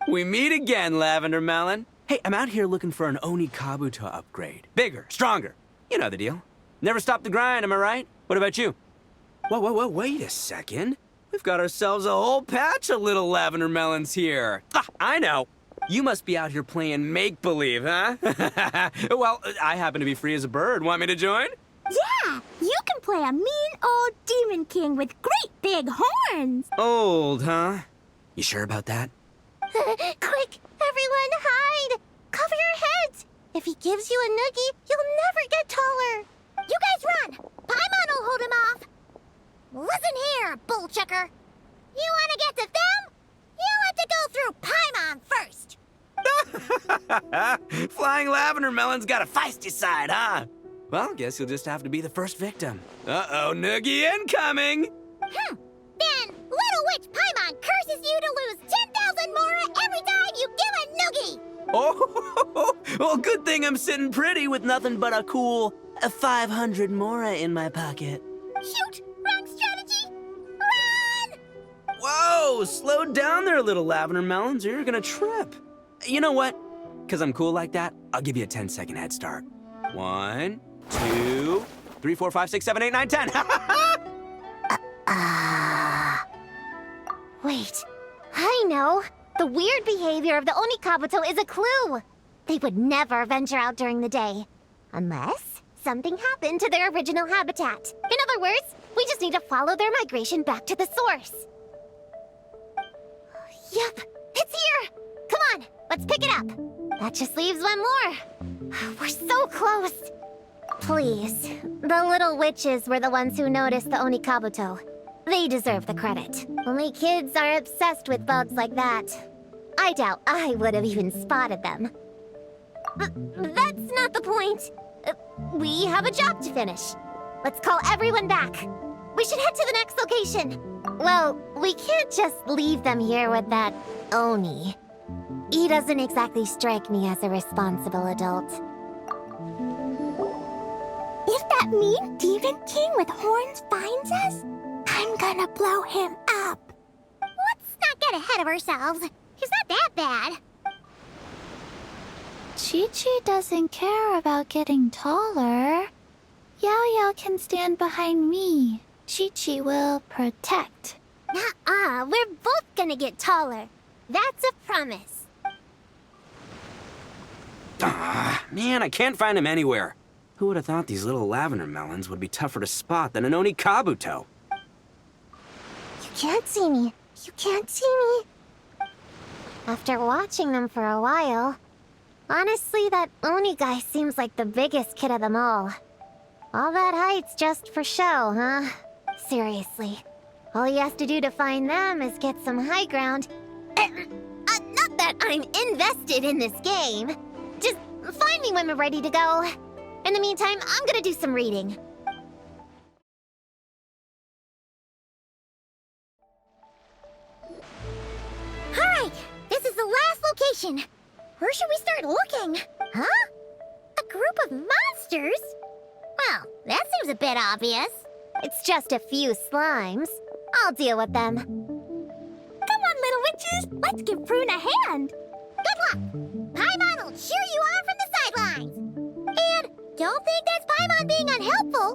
We meet again, Lavender Melon. Hey, I'm out here looking for an Onikabuto upgrade. Bigger, stronger. You know the deal. Never stop the grind, am I right? What about you? Whoa, wait a second. We've got ourselves a whole patch of little Lavender Melons here. Ah, I know. You must be out here playing make-believe, huh? Well, I happen to be free as a bird. Want me to join? Yeah, you can play a mean old demon king with great big horns. Old, huh? You sure about that? Quick, everyone hide! Cover your heads! If he gives you a noogie, you'll never get taller. You guys run! Paimon will hold him off. Listen here, bullchecker. You want to get to them? You have to go through Paimon first. Flying Lavender Melon's got a feisty side, huh? Well, guess you'll just have to be the first victim. Uh-oh, noogie incoming! Then, Little Witch Paimon curses you to lose 10,000 mora every time you give a noogie! Oh, well, good thing I'm sitting pretty with nothing but a cool 500 mora in my pocket. Shoot! Wrong strategy! Run! Whoa, slow down there, little Lavender Melons, or you're gonna trip. You know what? Because I'm cool like that, I'll give you a 10-second head start. 1, 2, 3, 4, 5, 6, 7, 8, 9, 10. Wait, I know. The weird behavior of the Onikabuto is a clue. They would never venture out during the day. Unless something happened to their original habitat. In other words, we just need to follow their migration back to the source. Yep, it's here! Come on, let's pick it up. That just leaves one more. We're so close. Please, the little witches were the ones who noticed the Onikabuto. They deserve the credit. Only kids are obsessed with bugs like that. I doubt I would have even spotted them. That's not the point. We have a job to finish. Let's call everyone back. We should head to the next location. Well, we can't just leave them here with that Oni. He doesn't exactly strike me as a responsible adult. If that mean demon king with horns finds us, I'm gonna blow him up. Let's not get ahead of ourselves. He's not that bad. Qiqi doesn't care about getting taller. Yaoyao can stand behind me. Qiqi will protect. Nuh-uh, we're both gonna get taller. That's a promise. Ah, man, I can't find him anywhere. Who would have thought these little Lavender Melons would be tougher to spot than an Onikabuto? You can't see me. You can't see me. After watching them for a while, honestly, that Oni guy seems like the biggest kid of them all. All that height's just for show, huh? Seriously. All he has to do to find them is get some high ground. Not that I'm invested in this game. Just find me when we're ready to go. In the meantime, I'm gonna do some reading. Alright, this is the last location. Where should we start looking? Huh? A group of monsters? Well, that seems a bit obvious. It's just a few slimes. I'll deal with them. Come on, little witches. Let's give Prune a hand. Good luck! Paimon will cheer you on from the sidelines! And don't think that's Paimon being unhelpful.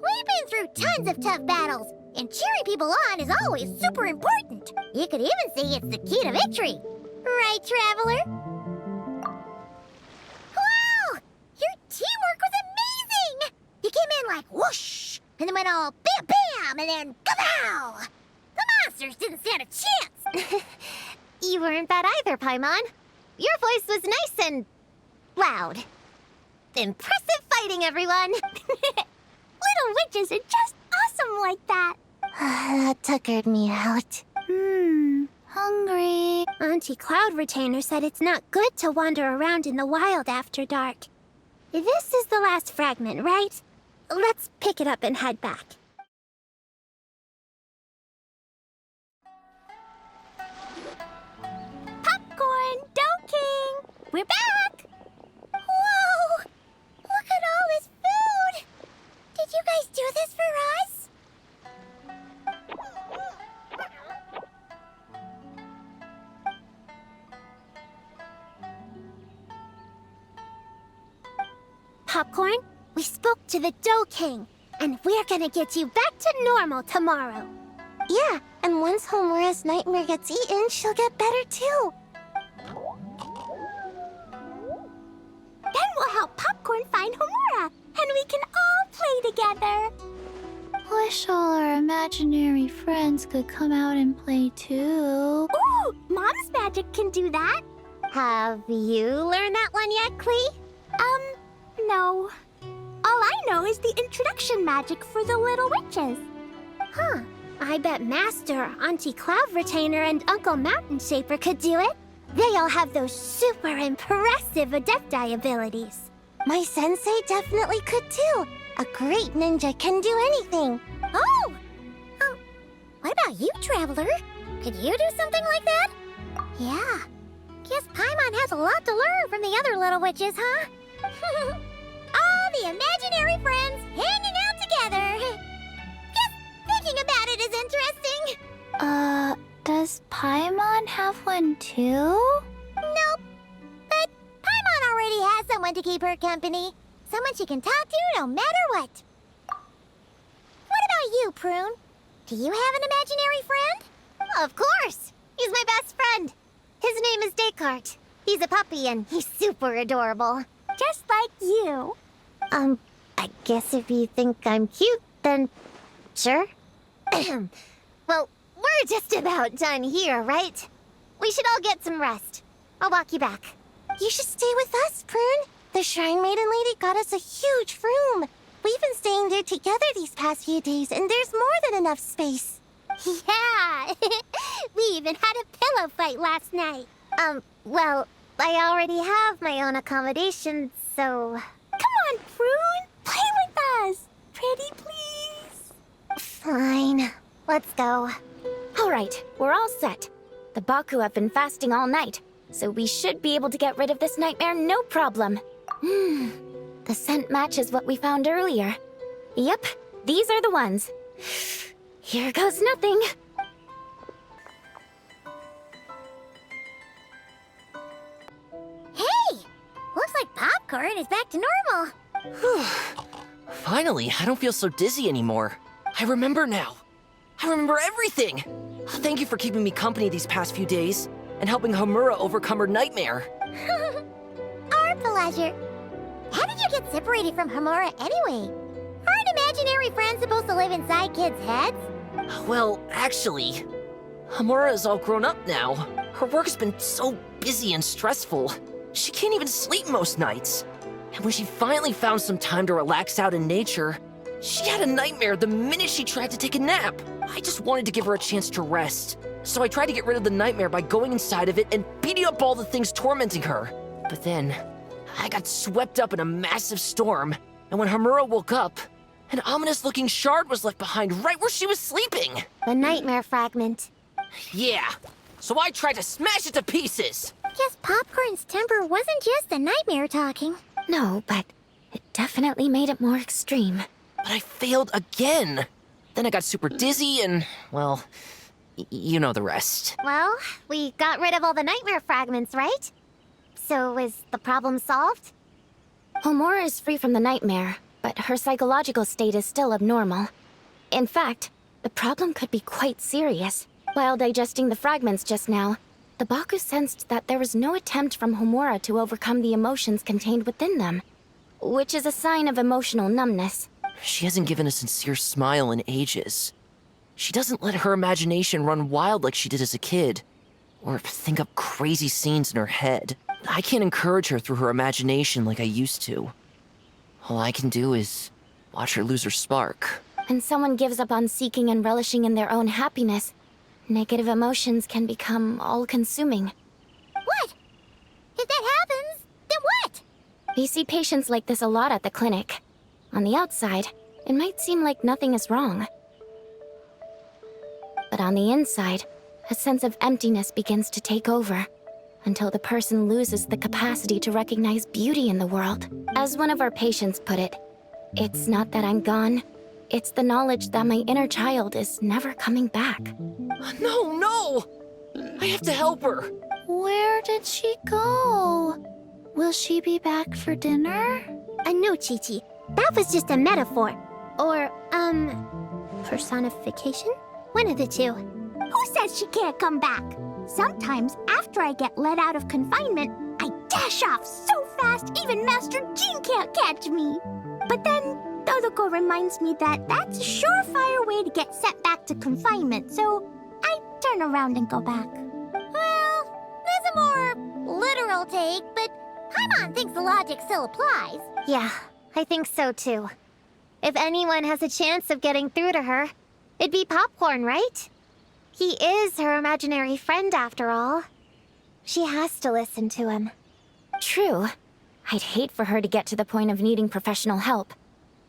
We've been through tons of tough battles, And cheering people on is always super important. You could even say it's the key to victory. Right, Traveler? Wow! Your teamwork was amazing! You came in like whoosh, and then went all bam bam, and then kapow! The monsters didn't stand a chance! You weren't bad either, Paimon. Your voice was nice and loud. Impressive fighting, everyone! Little witches are just awesome like that. That tuckered me out. Hungry. Auntie Cloud Retainer said it's not good to wander around in the wild after dark. This is the last fragment, right? Let's pick it up and head back. Popcorn, Dough King! We're back! Whoa! Look at all this food! Did you guys do this for us? Popcorn, we spoke to the Dough King, and we're gonna get you back to normal tomorrow. Yeah, and once Homura's nightmare gets eaten, she'll get better too. Then we'll help Popcorn find Homura, and we can all play together. Wish all our imaginary friends could come out and play too. Ooh, Mom's magic can do that. Have you learned that one yet, Klee? No. All I know is the introduction magic for the little witches. Huh. I bet Master, Auntie Cloud Retainer, and Uncle Mountain Shaper could do it. They all have those super impressive Adepti abilities. My sensei definitely could too. A great ninja can do anything. Oh! What about you, Traveler? Could you do something like that? Yeah. Guess Paimon has a lot to learn from the other little witches, huh? All the imaginary friends hanging out together. Just thinking about it is interesting. Does Paimon have one too? Nope. But Paimon already has someone to keep her company. Someone she can talk to no matter what. What about you, Prune? Do you have an imaginary friend? Of course. He's my best friend. His name is Descartes. He's a puppy and he's super adorable. Just like you. I guess if you think I'm cute, then sure. Well, we're just about done here, right? We should all get some rest. I'll walk you back. You should stay with us, Prune. The Shrine Maiden Lady got us a huge room. We've been staying there together these past few days, and there's more than enough space. Yeah, we even had a pillow fight last night. Well, I already have my own accommodation, so... Come on, Prune. Play with us. Pretty please. Fine. Let's go. All right, we're all set. The Baku have been fasting all night, so we should be able to get rid of this nightmare no problem. The scent matches what we found earlier. Yep, these are the ones. Here goes nothing. Hey! Looks like Popcorn is back to normal. Finally, I don't feel so dizzy anymore. I remember now. I remember everything. Thank you for keeping me company these past few days and helping Homura overcome her nightmare. Our pleasure. How did you get separated from Homura anyway? Aren't imaginary friends supposed to live inside kids' heads? Well, actually, Homura is all grown up now. Her work's been so busy and stressful. She can't even sleep most nights. And when she finally found some time to relax out in nature, she had a nightmare the minute she tried to take a nap. I just wanted to give her a chance to rest. So I tried to get rid of the nightmare by going inside of it and beating up all the things tormenting her. But then, I got swept up in a massive storm, and when Homura woke up, an ominous-looking shard was left behind right where she was sleeping. The nightmare fragment. Yeah, so I tried to smash it to pieces. Guess Popcorn's temper wasn't just the nightmare talking. No, but it definitely made it more extreme. But I failed again. Then I got super dizzy and, well, you know the rest. Well, we got rid of all the nightmare fragments, right? So is the problem solved? Homura is free from the nightmare, but her psychological state is still abnormal. In fact, the problem could be quite serious. While digesting the fragments just now, the Baku sensed that there was no attempt from Homura to overcome the emotions contained within them, which is a sign of emotional numbness. She hasn't given a sincere smile in ages. She doesn't let her imagination run wild like she did as a kid, or think up crazy scenes in her head. I can't encourage her through her imagination like I used to. All I can do is watch her lose her spark. When someone gives up on seeking and relishing in their own happiness, negative emotions can become all-consuming. What? If that happens, then what? We see patients like this a lot at the clinic. On the outside, it might seem like nothing is wrong. But on the inside, a sense of emptiness begins to take over, until the person loses the capacity to recognize beauty in the world. As one of our patients put it, it's not that I'm gone, it's the knowledge that my inner child is never coming back. No! I have to help her! Where did she go? Will she be back for dinner? No, Qiqi. That was just a metaphor. Or, personification? One of the two. Who says she can't come back? Sometimes, after I get let out of confinement, I dash off so fast even Master Jean can't catch me. But then, Todoko reminds me that that's a surefire way to get sent back to confinement, so I turn around and go back. Well, there's a more literal take, but Paimon thinks the logic still applies. Yeah, I think so too. If anyone has a chance of getting through to her, it'd be Popcorn, right? He is her imaginary friend after all. She has to listen to him. True. I'd hate for her to get to the point of needing professional help.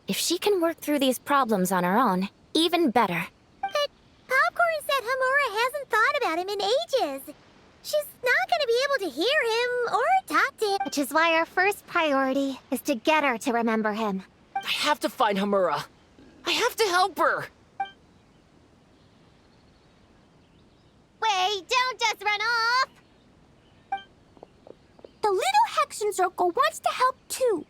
If she can work through these problems on her own, even better. But Popcorn said Homura hasn't thought about him in ages. She's not gonna be able to hear him or talk to him. Which is why our first priority is to get her to remember him. I have to find Homura. I have to help her! Wait, don't just run off! The little Hexen Circle wants to help too.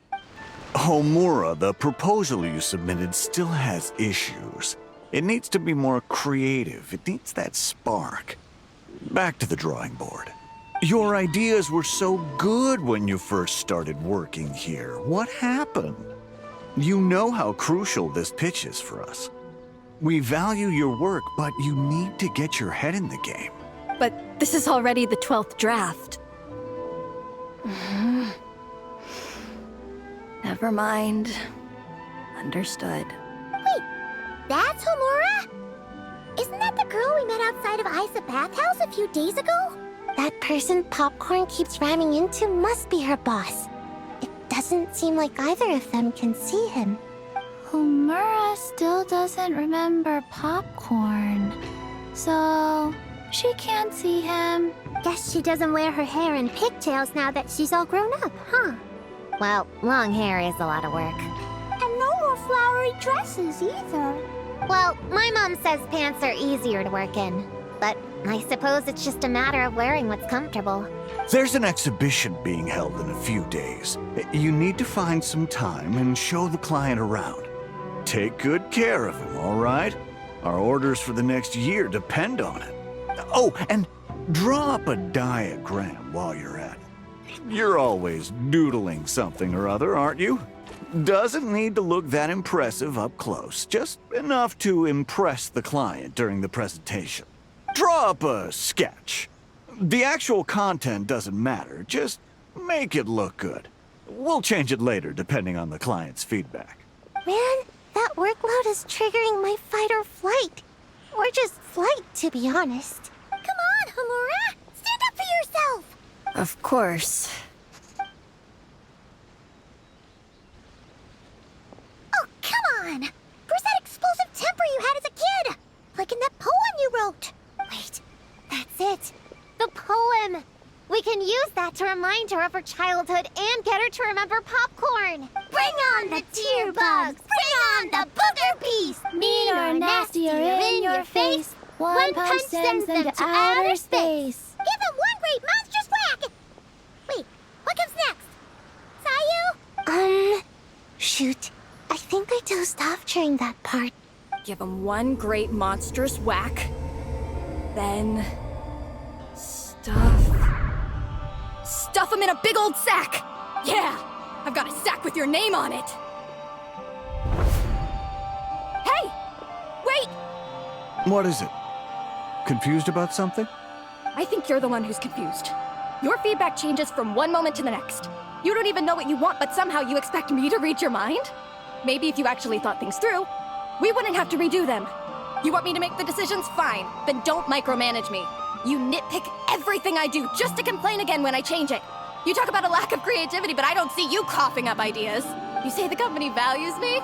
Homura, the proposal you submitted still has issues. It needs to be more creative. It needs that spark. Back to the drawing board. Your ideas were so good when you first started working here. What happened? You know how crucial this pitch is for us. We value your work, but you need to get your head in the game. But this is already the 12th draft. Never mind. Understood. Wait, that's Homura? Isn't that the girl we met outside of Aisa Bathhouse a few days ago? That person Popcorn keeps ramming into must be her boss. It doesn't seem like either of them can see him. Homura still doesn't remember Popcorn, so she can't see him. Guess she doesn't wear her hair in pigtails now that she's all grown up, huh? Well, long hair is a lot of work. And no more flowery dresses either. Well, my mom says pants are easier to work in. But I suppose it's just a matter of wearing what's comfortable. There's an exhibition being held in a few days. You need to find some time and show the client around. Take good care of him, all right? Our orders for the next year depend on it. Oh, and draw up a diagram while you're at it. You're always doodling something or other, aren't you? Doesn't need to look that impressive up close, just enough to impress the client during the presentation. Draw up a sketch. The actual content doesn't matter, just make it look good. We'll change it later depending on the client's feedback. Man, that workload is triggering my fight or flight. Or just flight, to be honest. Come on, Homura! Stand up for yourself! Of course. Oh, come on! Where's that explosive temper you had as a kid? Like in that poem you wrote. Wait, that's it. The poem! We can use that to remind her of her childhood and get her to remember Popcorn. Bring on the tear bugs! Bring on the booger beast! Mean or nasty or in your face, one punch sends them to outer space. Give them one great monstrous whack! Wait, what comes next? Sayu? Shoot. I think I dozed off during that part. give him one great monstrous whack, then stuff him in a big old sack. Yeah, I've got a sack with your name on it. Hey, wait! What is it? Confused about something? I think you're the one who's confused. Your feedback changes from one moment to the next. You don't even know what you want, but somehow you expect me to read your mind? Maybe if you actually thought things through, we wouldn't have to redo them. You want me to make the decisions? Fine. Then don't micromanage me. You nitpick everything I do just to complain again when I change it. You talk about a lack of creativity, but I don't see you coughing up ideas. You say the company values me?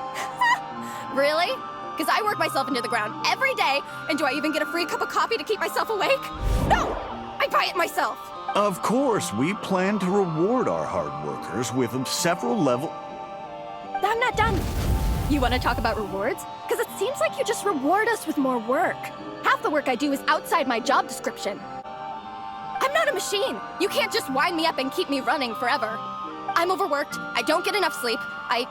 Really? Because I work myself into the ground every day, and do I even get a free cup of coffee to keep myself awake? No! I buy it myself! Of course, we plan to reward our hard workers with several level... I'm not done. You want to talk about rewards? Because it seems like you just reward us with more work. Half the work I do is outside my job description. I'm not a machine. You can't just wind me up and keep me running forever. I'm overworked. I don't get enough sleep. I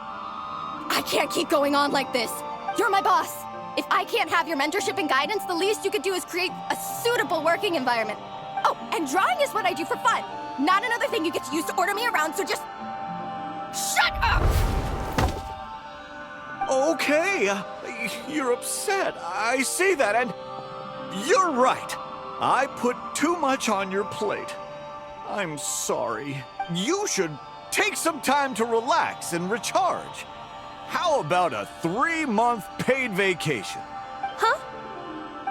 can't keep going on like this. You're my boss. If I can't have your mentorship and guidance, the least you could do is create a suitable working environment. Oh, and drawing is what I do for fun. Not another thing you get to use to order me around, so just... shut up! Okay, you're upset. I see that, and you're right. I put too much on your plate. I'm sorry. You should take some time to relax and recharge. How about a 3-month paid vacation? Huh?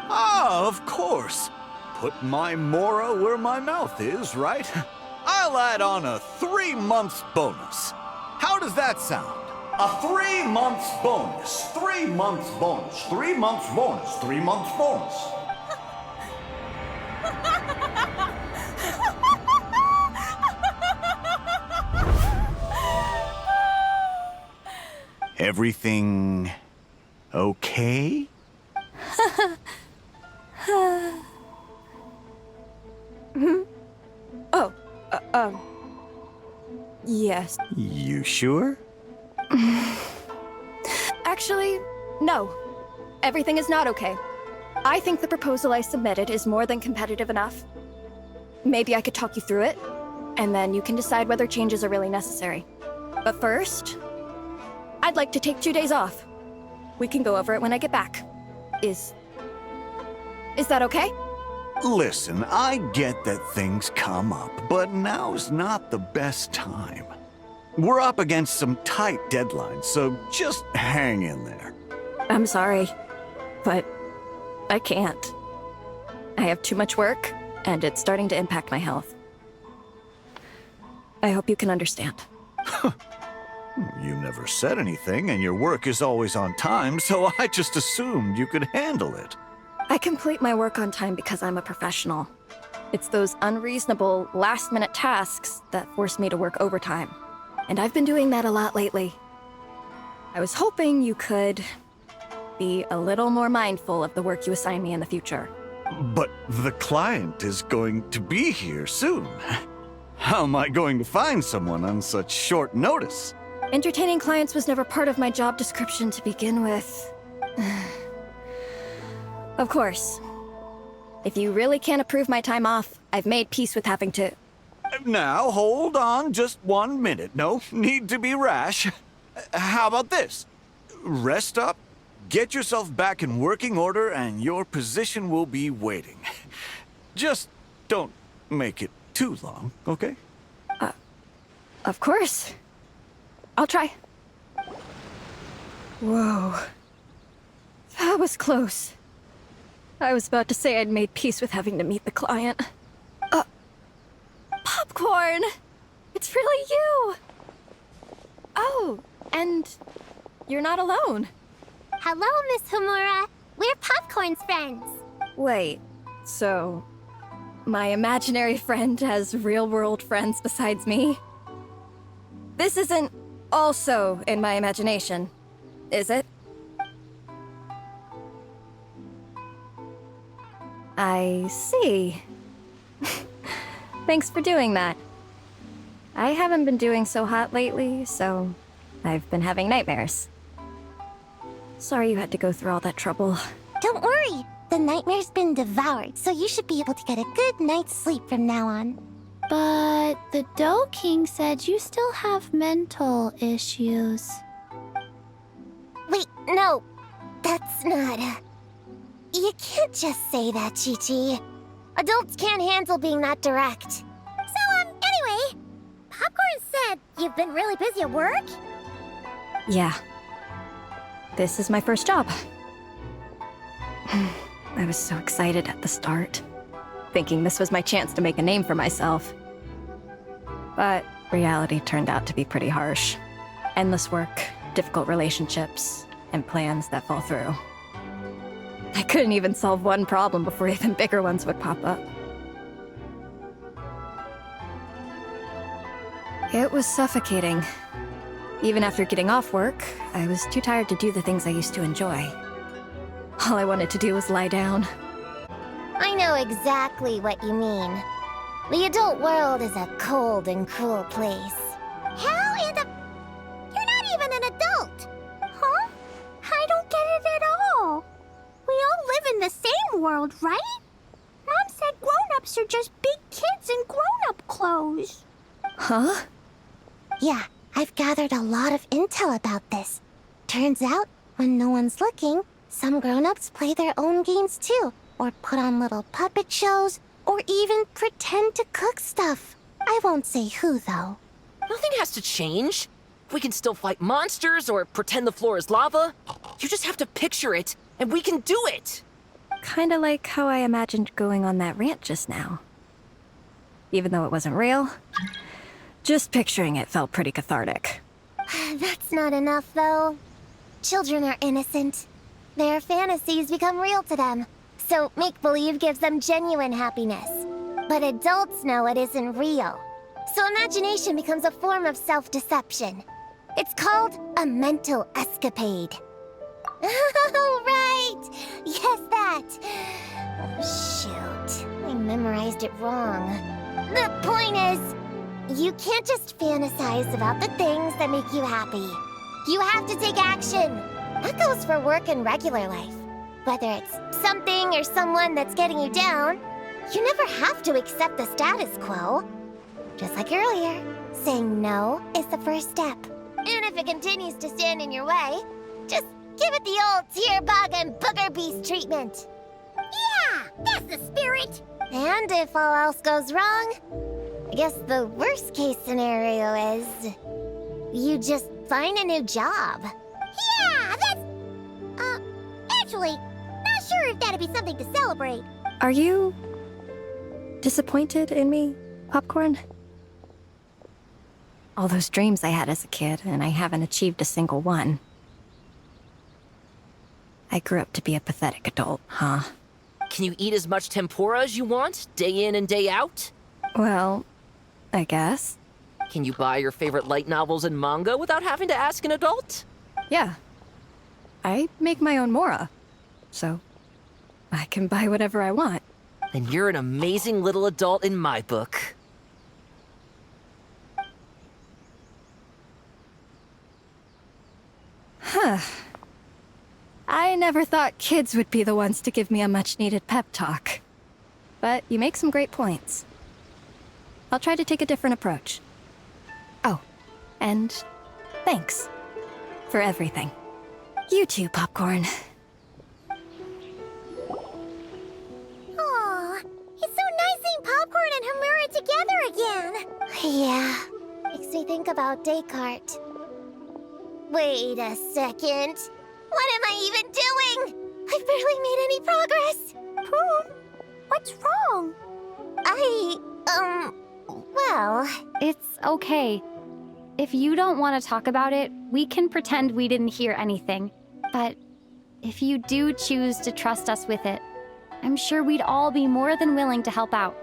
Ah, of course. Put my mora where my mouth is, right? I'll add on a 3-month bonus. How does that sound? A 3-month bonus, 3 months bonus, 3 months bonus, 3 months bonus. Everything okay? Yes. You sure? Actually, no. Everything is not okay. I think the proposal I submitted is more than competitive enough. Maybe I could talk you through it, and then you can decide whether changes are really necessary. But first, I'd like to take 2 days off. We can go over it when I get back. Is that okay? Listen, I get that things come up, but now's not the best time. We're up against some tight deadlines, so just hang in there. I'm sorry, but I can't. I have too much work, and it's starting to impact my health. I hope you can understand. You never said anything, and your work is always on time, so I just assumed you could handle it. I complete my work on time because I'm a professional. It's those unreasonable, last-minute tasks that force me to work overtime. And I've been doing that a lot lately. I was hoping you could be a little more mindful of the work you assign me in the future. But the client is going to be here soon. How am I going to find someone on such short notice? Entertaining clients was never part of my job description to begin with. Of course. If you really can't approve my time off, I've made peace with having to... Now, hold on just 1 minute. No need to be rash. How about this? Rest up, get yourself back in working order, and your position will be waiting. Just don't make it too long, okay? Of course. I'll try. Whoa. That was close. I was about to say I'd made peace with having to meet the client. Popcorn! It's really you! Oh, and you're not alone. Hello, Miss Homura. We're Popcorn's friends. Wait, so my imaginary friend has real-world friends besides me? This isn't also in my imagination, is it? I see. Thanks for doing that. I haven't been doing so hot lately, so I've been having nightmares. Sorry you had to go through all that trouble. Don't worry. The nightmare's been devoured, so you should be able to get a good night's sleep from now on. But the Dough King said you still have mental issues. Wait, no. That's not... You can't just say that, Qiqi. Adults can't handle being that direct. So, anyway, Popcorn said you've been really busy at work? Yeah. This is my first job. I was so excited at the start, thinking this was my chance to make a name for myself. But reality turned out to be pretty harsh. Endless work, difficult relationships, and plans that fall through. I couldn't even solve one problem before even bigger ones would pop up. It was suffocating. Even after getting off work, I was too tired to do the things I used to enjoy. All I wanted to do was lie down. I know exactly what you mean. The adult world is a cold and cruel place. How in the... You're not even an adult! Huh? I don't get it at all. We all live in the same world, right? Mom said grown-ups are just big kids in grown-up clothes. Huh? Yeah, I've gathered a lot of intel about this. Turns out, when no one's looking, some grown-ups play their own games too, or put on little puppet shows, or even pretend to cook stuff. I won't say who, though. Nothing has to change. We can still fight monsters or pretend the floor is lava. You just have to picture it, and we can do it! Kinda like how I imagined going on that rant just now. Even though it wasn't real, just picturing it felt pretty cathartic. That's not enough, though. Children are innocent. Their fantasies become real to them, so make-believe gives them genuine happiness. But adults know it isn't real, so imagination becomes a form of self-deception. It's called a mental escapade. Oh, right! Yes, that! Oh, shoot. I memorized it wrong. The point is, you can't just fantasize about the things that make you happy. You have to take action. That goes for work and regular life. Whether it's something or someone that's getting you down, you never have to accept the status quo. Just like earlier, saying no is the first step. And if it continues to stand in your way, just give it the old tear bug and booger beast treatment. Yeah, that's the spirit. And if all else goes wrong, I guess the worst case scenario is you just find a new job. Yeah, that's... actually, not sure if that'd be something to celebrate. Are you disappointed in me, Popcorn? All those dreams I had as a kid, and I haven't achieved a single one. I grew up to be a pathetic adult, huh? Can you eat as much tempura as you want, day in and day out? Well, I guess. Can you buy your favorite light novels and manga without having to ask an adult? Yeah. I make my own mora, so I can buy whatever I want. Then you're an amazing little adult in my book. Huh. I never thought kids would be the ones to give me a much-needed pep talk. But you make some great points. I'll try to take a different approach. Oh, and thanks for everything. You too, Popcorn. Aw, it's so nice seeing Popcorn and Homura together again. Yeah, makes me think about Descartes. Wait a second. What am I even doing? I've barely made any progress. Prune, what's wrong? Well... It's okay. If you don't want to talk about it, we can pretend we didn't hear anything. But if you do choose to trust us with it, I'm sure we'd all be more than willing to help out.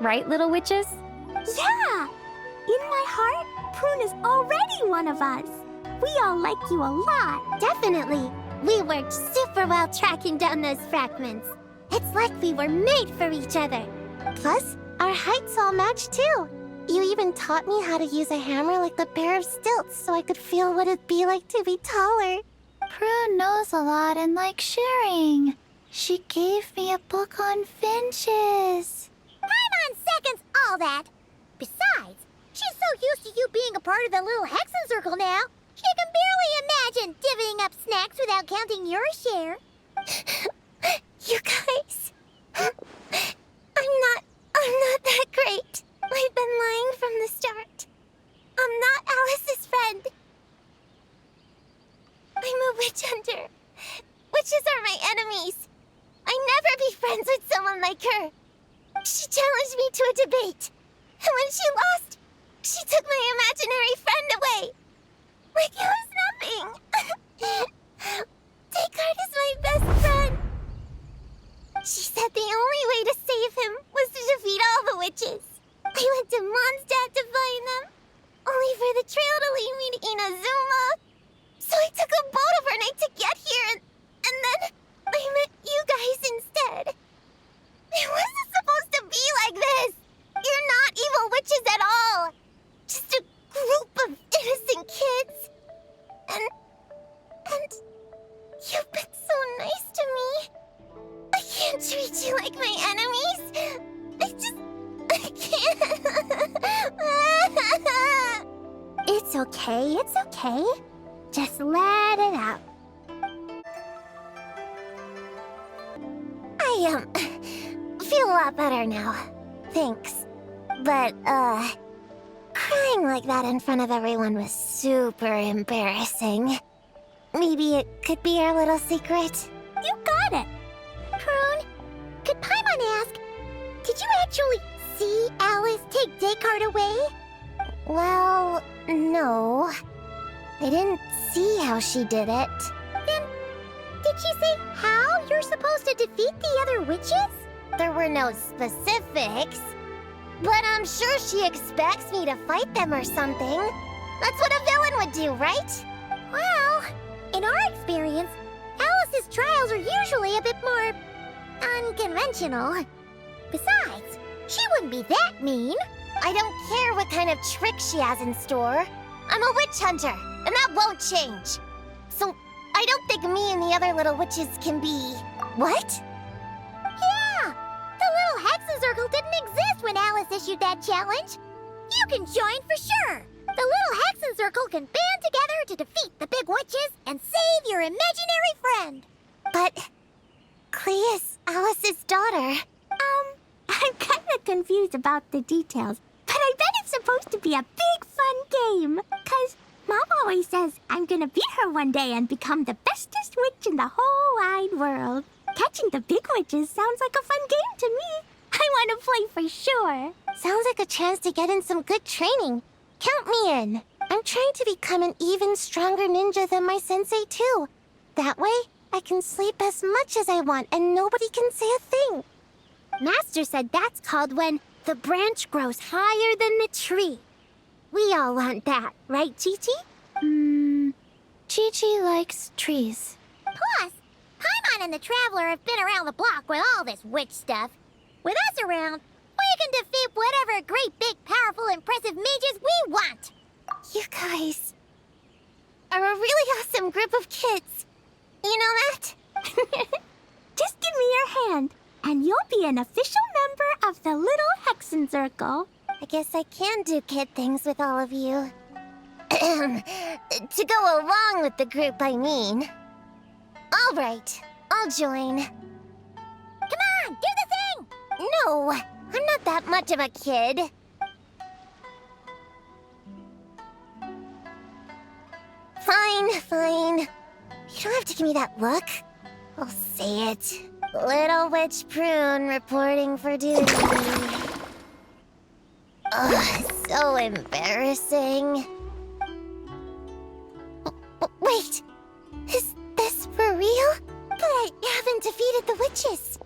Right, little witches? Yeah! In my heart, Prune is already one of us. We all like you a lot. Definitely. We worked super well tracking down those fragments. It's like we were made for each other. Plus, our heights all match too. You even taught me how to use a hammer like the Bear of Stilts so I could feel what it'd be like to be taller. Prune knows a lot and likes sharing. She gave me a book on finches. Paimon seconds all that. Besides, she's so used to you being a part of the little Hexen Circle now, she can barely imagine divvying up snacks without counting your share. You guys, I'm not that great. I've been lying from the start. I'm not Alice's friend. I'm a witch hunter. Witches are my enemies. I'd never be friends with someone like her. She challenged me to a debate, and when she lost, she took my imaginary friend away. Like it was nothing. Descartes is my best friend. She said the only way to save him was to defeat all the witches. I went to Mondstadt to find them, only for the trail to lead me to Inazuma. So I took a boat overnight to get here, and then I met you guys instead. It wasn't supposed to be like this. You're not evil witches at all. Just a group of innocent kids. And you've been so nice to me. I can't treat you like my enemies. I can't. It's okay, it's okay. Just let it out. I feel a lot better now. Thanks. But, crying like that in front of everyone was super embarrassing. Maybe it could be our little secret? You got it. Prune, could Paimon ask, did you actually see Alice take Descartes away? Well, no. I didn't see how she did it. Then, did she say how you're supposed to defeat the other witches? There were no specifics. But I'm sure she expects me to fight them or something. That's what a villain would do, right? Well, in our experience, Alice's trials are usually a bit more unconventional. Besides, she wouldn't be that mean. I don't care what kind of trick she has in store. I'm a witch hunter, and that won't change. So, I don't think me and the other little witches can be... What? Yeah! The little Hexen Circle didn't exist when Alice issued that challenge. You can join for sure. The little Hexen Circle can band together to defeat the big witches and save your imaginary friend. But... Klee is Alice's daughter. I'm kinda confused about the details, but I bet it's supposed to be a big fun game. 'Cause Mom always says I'm gonna beat her one day and become the bestest witch in the whole wide world. Catching the big witches sounds like a fun game to me. I want to play for sure. Sounds like a chance to get in some good training. Count me in. I'm trying to become an even stronger ninja than my sensei, too. That way, I can sleep as much as I want and nobody can say a thing. Master said that's called when the branch grows higher than the tree. We all want that, right, Qiqi? Qiqi likes trees. Plus, Paimon and the Traveler have been around the block with all this witch stuff. With us around, we can defeat whatever great, big, powerful, impressive mages we want. You guys are a really awesome group of kids. You know that? Just give me your hand, and you'll be an official member of the Little Hexen Circle. I guess I can do kid things with all of you. To go along with the group, I mean. All right, I'll join. Come on, do the thing! No, I'm not that much of a kid. Fine. You don't have to give me that look. I'll say it. Little Witch Prune reporting for duty. Ugh, so embarrassing. Wait, is this for real? But I haven't defeated the witches.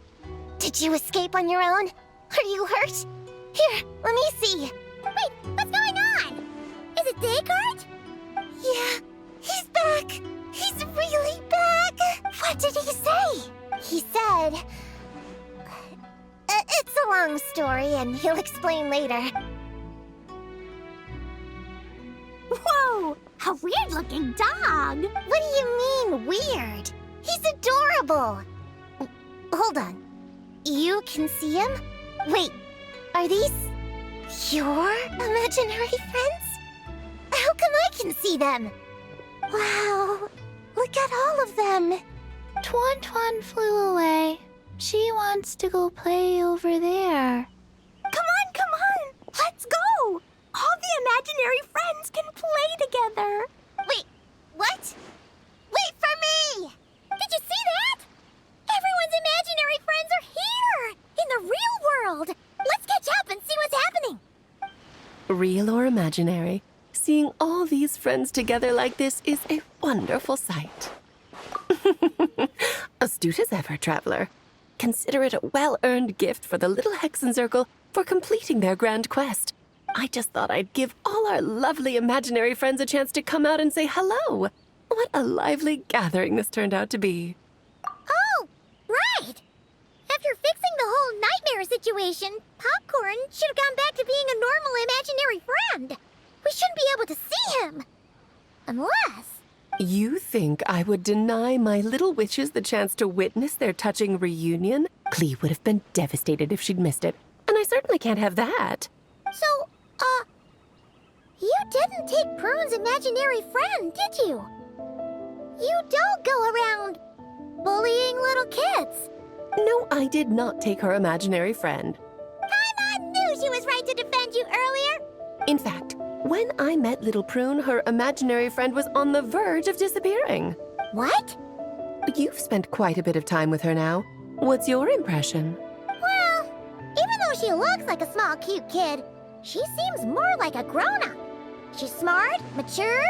Did you escape on your own? Are you hurt? Here, let me see. Wait, what's going on? Is it Descartes? Yeah, he's back. He's really back. What did he say? He said... it's a long story, and he'll explain later. Whoa! Ooh, a weird-looking dog. What do you mean, weird? He's adorable. Hold on. You can see him? Wait, are these your imaginary friends? How come I can see them? Wow, look at all of them. Tuan flew away. She wants to go play over there. Come on, let's go. All the imaginary friends can play together. Wait, what? Wait for me! Did you see that? Everyone's imaginary friends are here! In the real world! Let's catch up and see what's happening! Real or imaginary, seeing all these friends together like this is a wonderful sight. Astute as ever, traveler. Consider it a well-earned gift for the little Hexencircle for completing their grand quest. I just thought I'd give all our lovely imaginary friends a chance to come out and say hello. What a lively gathering this turned out to be. Oh, right! After fixing the whole nightmare situation, Popcorn should have gone back to being a normal imaginary friend. We shouldn't be able to see him. Unless... You think I would deny my little witches the chance to witness their touching reunion? Klee would have been devastated if she'd missed it, and I certainly can't have that. So, you didn't take Prune's imaginary friend, did you? You don't go around bullying little kids. No, I did not take her imaginary friend. Paimon knew she was right to defend you earlier. In fact, when I met little Prune, her imaginary friend was on the verge of disappearing. What? You've spent quite a bit of time with her now. What's your impression? Well, even though she looks like a small, cute kid, she seems more like a grown-up. She's smart, mature,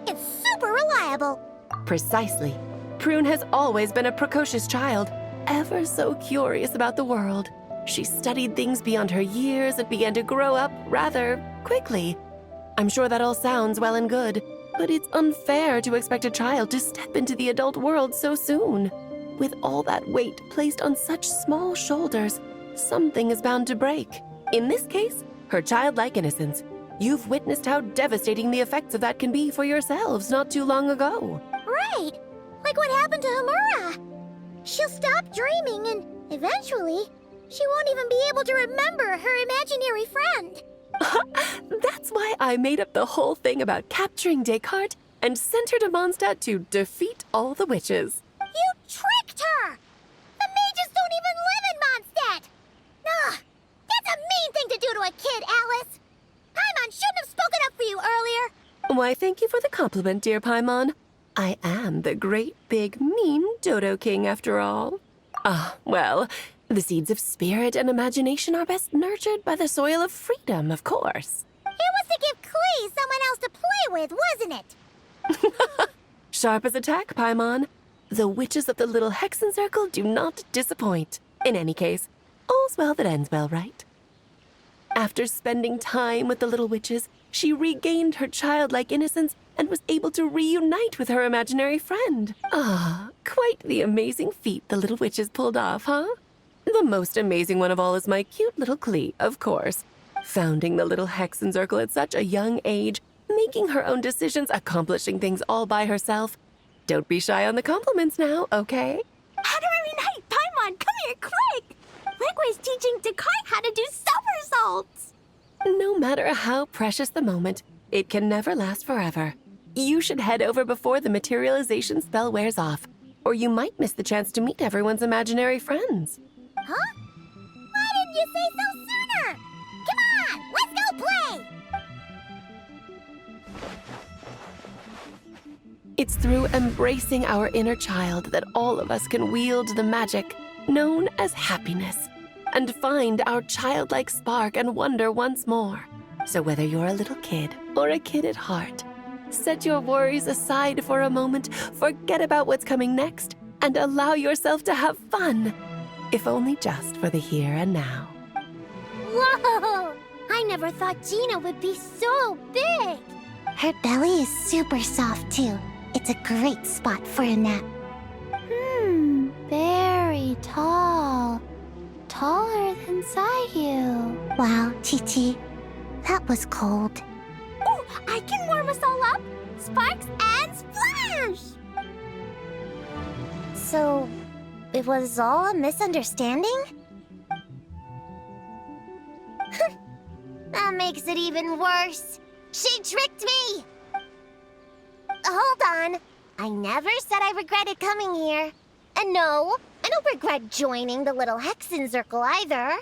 and super reliable. Precisely. Prune has always been a precocious child, ever so curious about the world. She studied things beyond her years and began to grow up rather quickly. I'm sure that all sounds well and good, but it's unfair to expect a child to step into the adult world so soon. With all that weight placed on such small shoulders, something is bound to break. In this case, her childlike innocence. You've witnessed how devastating the effects of that can be for yourselves not too long ago. Right, like what happened to Homura. She'll stop dreaming and eventually, she won't even be able to remember her imaginary friend. That's why I made up the whole thing about capturing Descartes and sent her to Mondstadt to defeat all the witches. You tricked her! The mages don't even live in Mondstadt! Ugh, that's a mean thing to do to a kid, Alice! Paimon shouldn't have spoken up for you earlier! Why, thank you for the compliment, dear Paimon. I am the great, big, mean Dodo King, after all. Well, the seeds of spirit and imagination are best nurtured by the soil of freedom, of course. It was to give Klee someone else to play with, wasn't it? Sharp as a tack, Paimon. The witches of the little Hexencircle do not disappoint. In any case, all's well that ends well, right? After spending time with the little witches, she regained her childlike innocence and was able to reunite with her imaginary friend. Quite the amazing feat the little witches pulled off, huh? The most amazing one of all is my cute little Klee, of course. Founding the little Hexencircle at such a young age, making her own decisions, accomplishing things all by herself. Don't be shy on the compliments now, okay? Honorary Knight, Paimon, come here quick! Liquid's teaching Nod-Krai how to do somersaults! No matter how precious the moment, it can never last forever. You should head over before the materialization spell wears off, or you might miss the chance to meet everyone's imaginary friends. Huh? Why didn't you say so sooner? Come on, let's go play! It's through embracing our inner child that all of us can wield the magic known as happiness and find our childlike spark and wonder once more. So whether you're a little kid or a kid at heart, set your worries aside for a moment, forget about what's coming next, and allow yourself to have fun, if only just for the here and now. Whoa! I never thought Gina would be so big! Her belly is super soft, too. It's a great spot for a nap. Very tall. Taller than Sayu. Wow, Qiqi. That was cold. Oh, I can warm us all up. sparks, and splash! So, it was all a misunderstanding? That makes it even worse. She tricked me! Hold on. I never said I regretted coming here. And no, I don't regret joining the little Hexen Circle either.